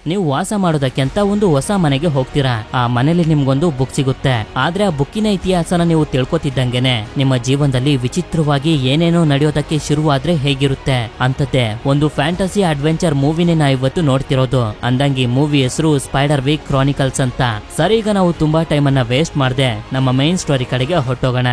ನೀವು ವಾಸ ಮಾಡೋದಕ್ಕೆ ಅಂತ ಒಂದು ಹೊಸ ಮನೆಗೆ ಹೋಗ್ತೀರಾ. ಆ ಮನೇಲಿ ನಿಮ್ಗೊಂದು ಬುಕ್ ಸಿಗುತ್ತೆ. ಆದ್ರೆ ಆ ಬುಕ್ಕಿನ ಇತಿಹಾಸನ ನೀವು ತಿಳ್ಕೊತಿದ್ದಂಗೆನೆ ನಿಮ್ಮ ಜೀವನದಲ್ಲಿ ವಿಚಿತ್ರವಾಗಿ ಏನೇನೋ ನಡೆಯೋದಕ್ಕೆ ಶುರುವಾದ್ರೆ ಹೇಗಿರುತ್ತೆ ಅಂತದ್ದೇ ಒಂದು ಫ್ಯಾಂಟಸಿ ಅಡ್ವೆಂಚರ್ ಮೂವಿನೇ ನಾವು ಇವತ್ತು ನೋಡ್ತಿರೋದು. ಅಂದಂಗಿ ಮೂವಿ ಹೆಸರು ಸ್ಪೈಡರ್ ವೀಕ್ ಕ್ರಾನಿಕಲ್ಸ್ ಅಂತ. ಸರಿ, ಈಗ ನಾವು ತುಂಬಾ ಟೈಮ್ ಅನ್ನ ವೇಸ್ಟ್ ಮಾಡದೆ ನಮ್ಮ ಮೈನ್ ಸ್ಟೋರಿ ಕಡೆಗೆ ಹೊರಟೋಗೋಣ.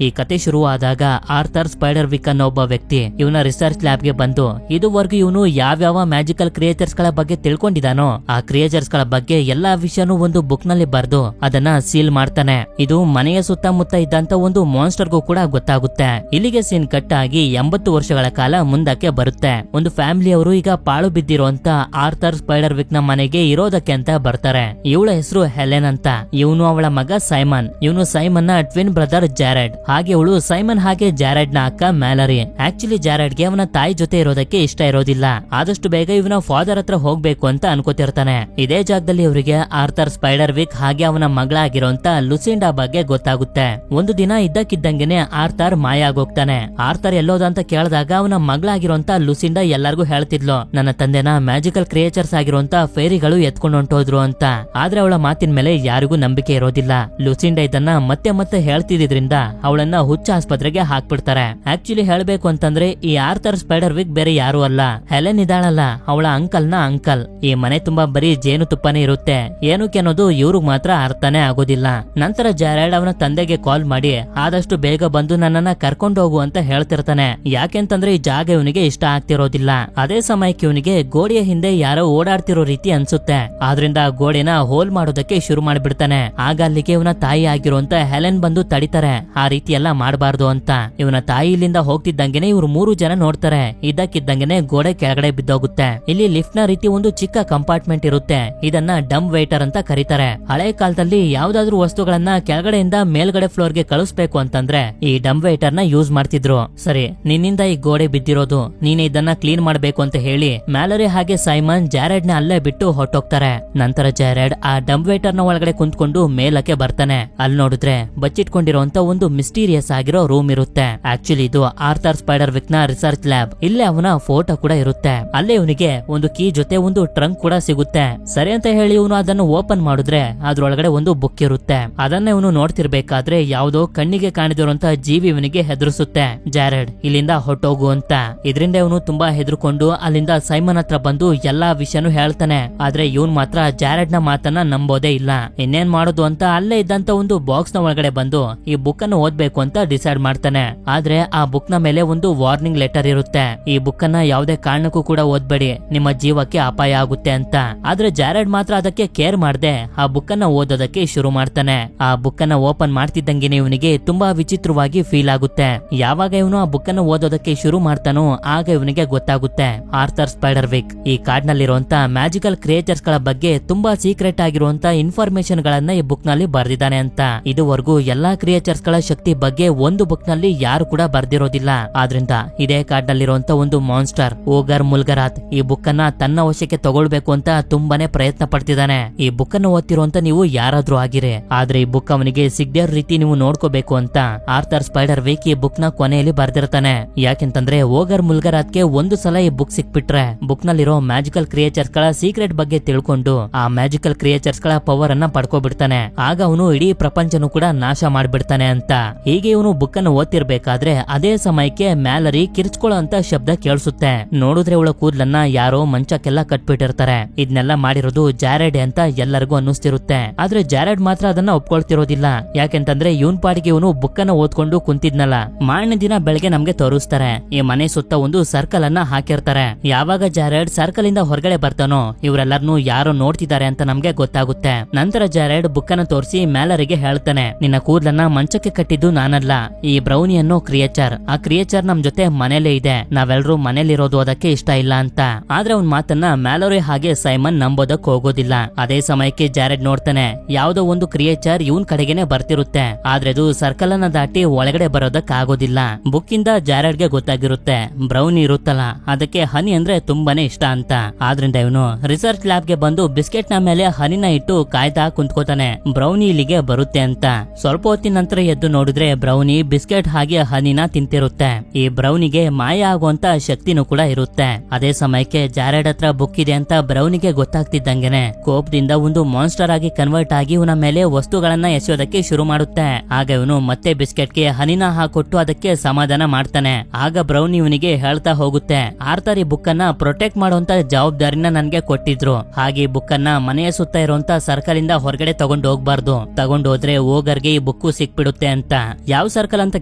ಈ ಕತೆ ಶುರುವಾದಾಗ ಆರ್ಥರ್ ಸ್ಪೈಡರ್ ವಿಕ್ ಅನ್ನೋ ಒಬ್ಬ ವ್ಯಕ್ತಿ ಇವನ ರಿಸರ್ಚ್ ಲ್ಯಾಬ್ ಗೆ ಬಂದು ಇದುವರೆಗೂ ಇವನು ಯಾವ್ಯಾವ ಮ್ಯಾಜಿಕಲ್ ಕ್ರಿಯೇಚರ್ಸ್ ಗಳ ಬಗ್ಗೆ ತಿಳ್ಕೊಂಡಿದಾನೋ ಆ ಕ್ರಿಯೇಚರ್ಸ್ ಗಳ ಬಗ್ಗೆ ಎಲ್ಲಾ ವಿಷಯನೂ ಒಂದು ಬುಕ್ ನಲ್ಲಿ ಬರ್ದು ಅದನ್ನ ಸೀಲ್ ಮಾಡ್ತಾನೆ. ಇದು ಮನೆಯ ಸುತ್ತಮುತ್ತ ಇದ್ದಂತ ಒಂದು ಮಾನ್ಸ್ಟರ್ಗೂ ಕೂಡ ಗೊತ್ತಾಗುತ್ತೆ. ಇಲ್ಲಿಗೆ ಸೀನ್ ಕಟ್ ಆಗಿ 80 ವರ್ಷಗಳ ಕಾಲ ಮುಂದಕ್ಕೆ ಬರುತ್ತೆ. ಒಂದು ಫ್ಯಾಮಿಲಿಯವರು ಈಗ ಪಾಳು ಬಿದ್ದಿರುವಂತ ಆರ್ಥರ್ ಸ್ಪೈಡರ್ ವಿಕ್ ನ ಮನೆಗೆ ಇರೋದಕ್ಕೆ ಅಂತ ಬರ್ತಾರೆ. ಇವಳ ಹೆಸರು ಹೆಲೆನ್ ಅಂತ. ಇವನು ಅವಳ ಮಗ ಸೈಮನ್. ಇವನು ಸೈಮನ್ ನ ಟ್ವಿನ್ ಬ್ರದರ್ ಜಾರೆಡ್. ಹಾಗೆ ಅವಳು ಸೈಮನ್ ಹಾಗೆ ಜಾರೆಡ್ ನ ಅಕ್ಕ ಮ್ಯಾಲರಿ. ಆಕ್ಚುಲಿ ಜಾರೆಡ್ ಗೆ ಅವನ ತಾಯಿ ಜೊತೆ ಇರೋದಕ್ಕೆ ಇಷ್ಟ ಇರೋದಿಲ್ಲ. ಆದಷ್ಟು ಬೇಗ ಇವನ ಫಾದರ್ ಹತ್ರ ಹೋಗ್ಬೇಕು ಅಂತ ಅನ್ಕೋತಿರ್ತಾನೆ. ಇದೇ ಜಾಗದಲ್ಲಿ ಇವರಿಗೆ ಆರ್ಥರ್ ಸ್ಪೈಡರ್ ವಿಕ್ ಹಾಗೆ ಅವನ ಮಗಳಾಗಿರೋಂತ ಲುಸಿಂಡಾ ಬಗ್ಗೆ ಗೊತ್ತಾಗುತ್ತೆ. ಒಂದು ದಿನ ಇದ್ದಕ್ಕಿದ್ದಂಗೆನೆ ಆರ್ಥರ್ ಮಾಯ ಆಗೋಗ್ತಾನೆ. ಆರ್ಥರ್ ಎಲ್ಲೋದಂತ ಕೇಳಿದಾಗ ಅವನ ಮಗಳಾಗಿರೋಂತ ಲುಸಿಂಡಾ ಎಲ್ಲರಿಗೂ ಹೇಳ್ತಿದ್ಲು, ನನ್ನ ತಂದೆನ ಮ್ಯಾಜಿಕಲ್ ಕ್ರಿಯೇಚರ್ಸ್ ಆಗಿರೋಂತ ಫೇರಿಗಳು ಎತ್ಕೊಂಡು ಹೊಂಟೋದ್ರು ಅಂತ. ಆದ್ರೆ ಅವಳ ಮಾತಿನ ಮೇಲೆ ಯಾರಿಗೂ ನಂಬಿಕೆ ಇರೋದಿಲ್ಲ. ಲುಸಿಂಡಾ ಇದನ್ನ ಮತ್ತೆ ಮತ್ತೆ ಹೇಳ್ತಿದ್ರಿಂದ ಅವಳನ್ನ ಹುಚ್ಚ ಆಸ್ಪತ್ರೆಗೆ ಹಾಕ್ಬಿಡ್ತಾರೆ. ಆಕ್ಚುಲಿ ಹೇಳ್ಬೇಕು ಅಂತಂದ್ರೆ ಈ ಆರ್ಥರ್ ಸ್ಪೈಡರ್ ವಿಕ್ ಬೇರೆ ಯಾರು ಅಲ್ಲ, ಹೆಲೆನ್ ಇದಾಳಲ್ಲ ಅವಳ ಅಂಕಲ್ ನ ಅಂಕಲ್. ಈ ಮನೆ ತುಂಬಾ ಬರೀ ಜೇನು ತುಪ್ಪನೇ ಇರುತ್ತೆ. ಏನಕ್ಕೆ ಅನ್ನೋದು ಇವ್ರಿಗೆ ಮಾತ್ರ ಅರ್ಥನೇ ಆಗೋದಿಲ್ಲ. ನಂತರ ಜಾರೆಡ್ ಅವನ ತಂದೆಗೆ ಕಾಲ್ ಮಾಡಿ ಆದಷ್ಟು ಬೇಗ ಬಂದು ನನ್ನನ್ನ ಕರ್ಕೊಂಡು ಹೋಗು ಅಂತ ಹೇಳ್ತಿರ್ತಾನೆ. ಯಾಕೆಂತಂದ್ರೆ ಈ ಜಾಗ ಇವನಿಗೆ ಇಷ್ಟ ಆಗ್ತಿರೋದಿಲ್ಲ. ಅದೇ ಸಮಯಕ್ಕೆ ಇವನಿಗೆ ಗೋಡೆಯ ಹಿಂದೆ ಯಾರೋ ಓಡಾಡ್ತಿರೋ ರೀತಿ ಅನ್ಸುತ್ತೆ. ಆದ್ರಿಂದ ಗೋಡೆನ ಹೋಲ್ ಮಾಡೋದಕ್ಕೆ ಶುರು ಮಾಡ್ಬಿಡ್ತಾನೆ. ಆಗ ಅಲ್ಲಿಗೆ ಇವನ ತಾಯಿ ಆಗಿರುವಂತ ಹೆಲೆನ್ ಬಂದು ತಡಿತಾರೆ. ಆ ರೀತಿ ಎಲ್ಲ ಮಾಡಬಾರ್ದು ಅಂತ. ಇವನ ತಾಯಿ ಇಲ್ಲಿಂದ ಹೋಗ್ತಿದ್ದಂಗೆನೆ ಇವ್ರು 3 ಜನ ನೋಡ್ತಾರೆ. ಇದ್ದಕ್ಕಿದ್ದಂಗೆನೆ ಗೋಡೆ ಕೆಳಗಡೆ ಬಿದ್ದೋಗುತ್ತೆ. ಇಲ್ಲಿ ಲಿಫ್ಟ್ ನ ರೀತಿ ಒಂದು ಚಿಕ್ಕ ಕಂಪಾರ್ಟ್ಮೆಂಟ್ ಇರುತ್ತೆ. ಇದನ್ನ ಡಂಪ್ ವೇಟರ್ ಅಂತ ಕರೀತಾರೆ. ಹಳೆ ಕಾಲದಲ್ಲಿ ಯಾವ್ದಾದ್ರು ವಸ್ತುಗಳನ್ನ ಕೆಳಗಡೆಯಿಂದ ಮೇಲ್ಗಡೆ ಫ್ಲೋರ್ ಗೆ ಕಳಿಸ್ಬೇಕು ಅಂತಂದ್ರೆ ಈ ಡಂಪ್ ವೇಟರ್ ನ ಯೂಸ್ ಮಾಡ್ತಿದ್ರು. ಸರಿ, ನಿನ್ನಿಂದ ಈ ಗೋಡೆ ಬಿದ್ದಿರೋದು, ನೀನೆ ಇದನ್ನ ಕ್ಲೀನ್ ಮಾಡ್ಬೇಕು ಅಂತ ಹೇಳಿ ಮ್ಯಾಲರಿ ಹಾಗೆ ಸೈಮನ್ ಜಾರೆಡ್ ನ ಅಲ್ಲೇ ಬಿಟ್ಟು ಹೊಟ್ಟೋಗ್ತಾರೆ. ನಂತರ ಜಾರೆಡ್ ಆ ಡಂಪ್ ವೇಟರ್ ನ ಒಳಗಡೆ ಕುಂತ್ಕೊಂಡು ಮೇಲಕ್ಕೆ ಬರ್ತಾನೆ. ಅಲ್ಲಿ ನೋಡಿದ್ರೆ ಬಚ್ಚಿಟ್ಕೊಂಡಿರುವಂತ ಒಂದು ಮಿಸ್ಟೀರಿಯಸ್ ಆಗಿರೋ ರೂಮ್ ಇರುತ್ತೆ. ಆಕ್ಚುಲಿ ಇದು ಆರ್ಥರ್ ಸ್ಪೈಡರ್ ವಿಕ್ ನ ರಿಸರ್ಚ್ ಲ್ಯಾಬ್. ಇಲ್ಲೇ ಅವನ ಫೋಟೋ ಕೂಡ ಇರುತ್ತೆ. ಅಲ್ಲೇ ಇವನಿಗೆ ಒಂದು ಕೀ ಜೊತೆ ಒಂದು ಟ್ರಂಕ್ ಕೂಡ ಸಿಗುತ್ತೆ. ಸರಿ ಅಂತ ಹೇಳಿ ಇವನು ಅದನ್ನು ಓಪನ್ ಮಾಡಿದ್ರೆ ಅದ್ರೊಳಗಡೆ ಒಂದು ಬುಕ್ ಇರುತ್ತೆ. ಅದನ್ನ ಇವನು ನೋಡ್ತಿರ್ಬೇಕಾದ್ರೆ ಯಾವ್ದೋ ಕಣ್ಣಿಗೆ ಕಾಣಿದಿರುವಂತ ಜೀವಿ ಇವನಿಗೆ ಹೆದರ್ಸುತ್ತೆ. ಜಾರೆಡ್ ಇಲ್ಲಿಂದ ಹೊಟ್ಟೋಗು ಅಂತ. ಇದರಿಂದ ಇವನು ತುಂಬಾ ಹೆದರ್ಕೊಂಡು ಅಲ್ಲಿಂದ ಸೈಮನ್ ಹತ್ರ ಬಂದು ಎಲ್ಲಾ ವಿಷಯನೂ ಹೇಳ್ತಾನೆ. ಆದ್ರೆ ಇವನ್ ಮಾತ್ರ ಜಾರೆಡ್ ನ ಮಾತನ್ನ ನಂಬೋದೇ ಇಲ್ಲ. ಇನ್ನೇನ್ ಮಾಡೋದು ಅಂತ ಅಲ್ಲೇ ಇದ್ದಂತ ಒಂದು ಬಾಕ್ಸ್ ನ ಒಳಗಡೆ ಬಂದು ಈ ಬುಕ್ ಅನ್ನು ಓದ್ಬೇಕು ಅಂತ ಡಿಸೈಡ್ ಮಾಡ್ತಾನೆ. ಆದ್ರೆ ಆ ಬುಕ್ ನ ಮೇಲೆ ಒಂದು ವಾರ್ನಿಂಗ್ ಲೆಟರ್ ಇರುತ್ತೆ. ಈ ಬುಕ್ ಅನ್ನ ಯಾವುದೇ ಕಾರಣಕ್ಕೂ ಕೂಡ ಓದ್ಬೇಡಿ, ನಿಮ್ಮ ಜೀವಕ್ಕೆ ಅಪಾಯ ಆಗುತ್ತೆ ಅಂತ. ಆದ್ರೆ ಜಾರೆಡ್ ಮಾತ್ರ ಅದಕ್ಕೆ ಕೇರ್ ಮಾಡದೆ ಆ ಬುಕ್ ಅನ್ನ ಓದೋದಕ್ಕೆ ಶುರು ಮಾಡ್ತಾನೆ. ಆ ಬುಕ್ ಅನ್ನ ಓಪನ್ ಮಾಡ್ತಿದ್ದಂಗೆ ಇವನಿಗೆ ತುಂಬಾ ವಿಚಿತ್ರವಾಗಿ ಫೀಲ್ ಆಗುತ್ತೆ. ಯಾವಾಗ ಇವನು ಆ ಬುಕ್ ಅನ್ನು ಓದೋದಕ್ಕೆ ಶುರು ಮಾಡ್ತಾನೋ ಆಗ ಇವನಿಗೆ ಗೊತ್ತಾಗುತ್ತೆ ಆರ್ಥರ್ ಸ್ಪೈಡರ್ ವಿಕ್ ಈ ಕಾಡ್ನಲ್ಲಿರುವಂತ ಮ್ಯಾಜಿಕಲ್ ಕ್ರಿಯೇಚರ್ಸ್ ಗಳ ಬಗ್ಗೆ ತುಂಬಾ ಸೀಕ್ರೆಟ್ ಆಗಿರುವಂತ ಇನ್ಫಾರ್ಮೇಶನ್ ಗಳನ್ನ ಈ ಬುಕ್ ನಲ್ಲಿ ಬರ್ದಿದ್ದಾನೆ ಅಂತ. ಇದುವರೆಗೂ ಎಲ್ಲಾ ಕ್ರಿಯೇಚರ್ಸ್ ಗಳ ಶಕ್ತಿ ಬಗ್ಗೆ ಒಂದು ಬುಕ್ ನಲ್ಲಿ ಯಾರು ಕೂಡ ಬರ್ದಿರೋದಿಲ್ಲ. ಆದ್ರಿಂದ ಇದೇ ಕಾಡ್ನಲ್ಲಿರುವಂತ ಒಂದು ಮಾನ್ಸ್ಟರ್ ಓಗರ್ ಮುಲ್ಗರಾತ್ ಈ ಬುಕ್ ಅನ್ನ ತನ್ನ ವಶಕ್ಕೆ ತಗೊಳ್ಬೇಕು ಅಂತ ತುಂಬಾನೇ ಪ್ರಯತ್ನ ಪಡ್ತಿದ್ದಾನೆ. ಈ ಬುಕ್ ಅನ್ನು ಓದ್ತಿರುವಂತ ನೀವು ಯಾರಾದ್ರೂ ಆಗಿರೆ, ಆದ್ರೆ ಈ ಬುಕ್ ಅವನಿಗೆ ಸಿಗದೇ ರೀತಿ ನೀವು ನೋಡ್ಕೋಬೇಕು ಅಂತ ಆರ್ಥರ್ ಸ್ಪೈಡರ್ ವಿಕ್ ಈ ಬುಕ್ ನ ಕೊನೆಯಲ್ಲಿ ಬರ್ದಿರ್ತಾನೆ. ಯಾಕೆಂತಂದ್ರೆ ಓಗರ್ ಮುಲ್ಗರಾತ್ಗೆ ಒಂದು ಸಲ ಈ ಬುಕ್ ಸಿಕ್ಬಿಟ್ರೆ ಬುಕ್ ನಲ್ಲಿರೋ ಮ್ಯಾಜಿಕಲ್ ಕ್ರಿಯೇಚರ್ಸ್ ಗಳ ಸೀಕ್ರೆಟ್ ಬಗ್ಗೆ ತಿಳ್ಕೊಂಡು ಆ ಮ್ಯಾಜಿಕಲ್ ಕ್ರಿಯೇಚರ್ಸ್ ಗಳ ಪವರ್ ಅನ್ನ ಪಡ್ಕೋಬಿಡ್ತಾನೆ. ಆಗ ಅವನು ಇಡೀ ಪ್ರಪಂಚನೂ ಕೂಡ ನಾಶ ಮಾಡ್ಬಿಡ್ತಾನೆ ಅಂತ. ಹೀಗೆ ಇವನು ಬುಕ್ ಅನ್ನು ಓದ್ತಿರ್ಬೇಕಾದ್ರೆ ಅದೇ ಸಮಯಕ್ಕೆ ಮ್ಯಾಲರಿ ಕಿರ್ಚ್ಕೊಳ್ಳೋ ಅಂತ ಶಬ್ದ ಕೇಳಿಸುತ್ತೆ. ನೋಡಿದ್ರೆ ಅವಳ ಕೂದಲನ್ನ ಯಾರೋ ಮಂಚಕ್ಕೆಲ್ಲ ಕಟ್ಬಿಟ್ಟಿರ್ತಾರೆ. ಇದನ್ನೆಲ್ಲ ಮಾಡಿರೋದು ಜಾರೆಡ್ ಅಂತ ಎಲ್ಲರಿಗೂ ಅನ್ನಿಸ್ತಿರುತ್ತೆ. ಆದ್ರೆ ಜಾರೆಡ್ ಮಾತ್ರ ಅದನ್ನ ಒಪ್ಕೊಳ್ತಿರೋದಿಲ್ಲ. ಯಾಕೆಂತಂದ್ರೆ ಇವನ್ ಪಾಡಿಗೆ ಇವನು ಬುಕ್ ಅನ್ನ ಓದ್ಕೊಂಡು ಕುಂತಿದ್ನಲ್ಲ. ಮಾರನೇ ದಿನ ಬೆಳಗ್ಗೆ ನಮ್ಗೆ ತೋರಿಸ್ತಾರೆ. ಈ ಮನೆ ಸುತ್ತ ಒಂದು ಸರ್ಕಲ್ ಅನ್ನ ಹಾಕಿರ್ತಾರೆ. ಯಾವಾಗ ಜಾರೆಡ್ ಸರ್ಕಲ್ ಇಂದ ಹೊರಗಡೆ ಬರ್ತಾನೋ ಇವರೆಲ್ಲರನ್ನು ಯಾರೋ ನೋಡ್ತಿದ್ದಾರೆ ಅಂತ ನಮ್ಗೆ ಗೊತ್ತಾಗುತ್ತೆ. ನಂತರ ಜಾರೆಡ್ ಬುಕ್ ಅನ್ನ ತೋರಿಸಿ ಮ್ಯಾಲರಿಗೆ ಹೇಳ್ತಾನೆ, ನಿನ್ನ ಕೂದಲನ್ನ ಮಂಚಕ್ಕೆ ಕಟ್ಟಿದ್ದು ನಾನಲ್ಲ, ಈ ಬ್ರೌನಿ ಅನ್ನೋ ಕ್ರಿಯೇಚರ್. ಆ ಕ್ರಿಯೇಚರ್ ನಮ್ ಜೊತೆ ಮನೇಲೇ ಇದೆ. ನಾವೆಲ್ಲರೂ ಮನೇಲಿರೋದು ಅದಕ್ಕೆ ಇಷ್ಟ ಇಲ್ಲ ಅಂತ. ಆದ್ರೆ ಅವ್ನ ಮಾತನ್ನ ಮ್ಯಾಲರಿ ಹಾಗೆ ಸೈಮನ್ ನಂಬೋದಕ್ ಹೋಗೋದಿಲ್ಲ. ಅದೇ ಸಮಯಕ್ಕೆ ಜಾರೆಡ್ ನೋಡ್ತಾನೆ ಯಾವ್ದೋ ಒಂದು ಕ್ರಿಯೇಚರ್ ಇವನ್ ಕಡೆಗೆನೆ ಬರ್ತಿರುತ್ತೆ. ಆದ್ರೆ ಅದು ಸರ್ಕಲ್ ಅನ್ನ ದಾಟಿ ಒಳಗಡೆ ಬರೋದಕ್ ಆಗೋದಿಲ್ಲ. ಬುಕ್ ಇಂದ ಜಾರೆಡ್ ಗೆ ಗೊತ್ತಾಗಿರುತ್ತೆ ಬ್ರೌನಿ ಇರುತ್ತಲ್ಲ ಅದಕ್ಕೆ ಹನಿ ಅಂದ್ರೆ ತುಂಬಾನೇ ಇಷ್ಟ ಅಂತ. ಆದ್ರಿಂದ ಇವನು ರಿಸರ್ಚ್ ಲ್ಯಾಬ್ ಗೆ ಬಂದು ಬಿಸ್ಕೆಟ್ ನ ಮೇಲೆ ಹನಿನ ಇಟ್ಟು ಕಾಯ್ತಾ ಕುಂತ್ಕೋತಾನೆ ಬ್ರೌನಿ ಇಲ್ಲಿಗೆ ಬರುತ್ತೆ ಅಂತ. ಸ್ವಲ್ಪ ಹೊತ್ತಿನ ನಂತರ ಎದ್ದು ನೋಡಿದ್ರೆ ನೋಡಿದ್ರೆ ಬ್ರೌನಿ ಬಿಸ್ಕೆಟ್ ಹಾಗೆ ಹನಿನ ತಿಂತಿರುತ್ತೆ. ಈ ಬ್ರೌನಿಗೆ ಮಾಯ ಆಗುವಂತ ಶಕ್ತಿನೂ ಕೂಡ ಇರುತ್ತೆ. ಅದೇ ಸಮಯಕ್ಕೆ ಜಾರೆಡ್ ಹತ್ರ ಬುಕ್ ಇದೆ ಅಂತ ಬ್ರೌನಿಗೆ ಗೊತ್ತಾಗ್ತಿದ್ದಂಗೆನೆ ಕೋಪದಿಂದ ಒಂದು ಮಾನ್ಸ್ಟರ್ ಆಗಿ ಕನ್ವರ್ಟ್ ಆಗಿ ಇವನ ಮೇಲೆ ವಸ್ತುಗಳನ್ನ ಎಸೆಯೋದಕ್ಕೆ ಶುರು ಮಾಡುತ್ತೆ. ಆಗ ಇವನು ಮತ್ತೆ ಬಿಸ್ಕೆಟ್ಗೆ ಹನಿನ ಹಾಕೊಟ್ಟು ಅದಕ್ಕೆ ಸಮಾಧಾನ ಮಾಡ್ತಾನೆ. ಆಗ ಬ್ರೌನ್ ಇವನಿಗೆ ಹೇಳ್ತಾ ಹೋಗುತ್ತೆ, ಆರ್ಥರ್ ಈ ಬುಕ್ ಅನ್ನ ಪ್ರೊಟೆಕ್ಟ್ ಮಾಡುವಂತ ಜವಾಬ್ದಾರಿನ ನನ್ಗೆ ಕೊಟ್ಟಿದ್ರು. ಹಾಗೆ ಈ ಬುಕ್ ಅನ್ನ ಮನೆಯ ಸುತ್ತ ಇರುವಂತ ಸರ್ಕಲ್ ಇಂದ ಹೊರಗಡೆ ತಗೊಂಡು ಹೋಗ್ಬಾರ್ದು, ತಗೊಂಡೋದ್ರೆ ಓಗರ್ಗೆ ಈ ಬುಕ್ಕು ಸಿಕ್ಬಿಡುತ್ತೆ ಅಂತ. ಯಾವ ಸರ್ಕಲ್ ಅಂತ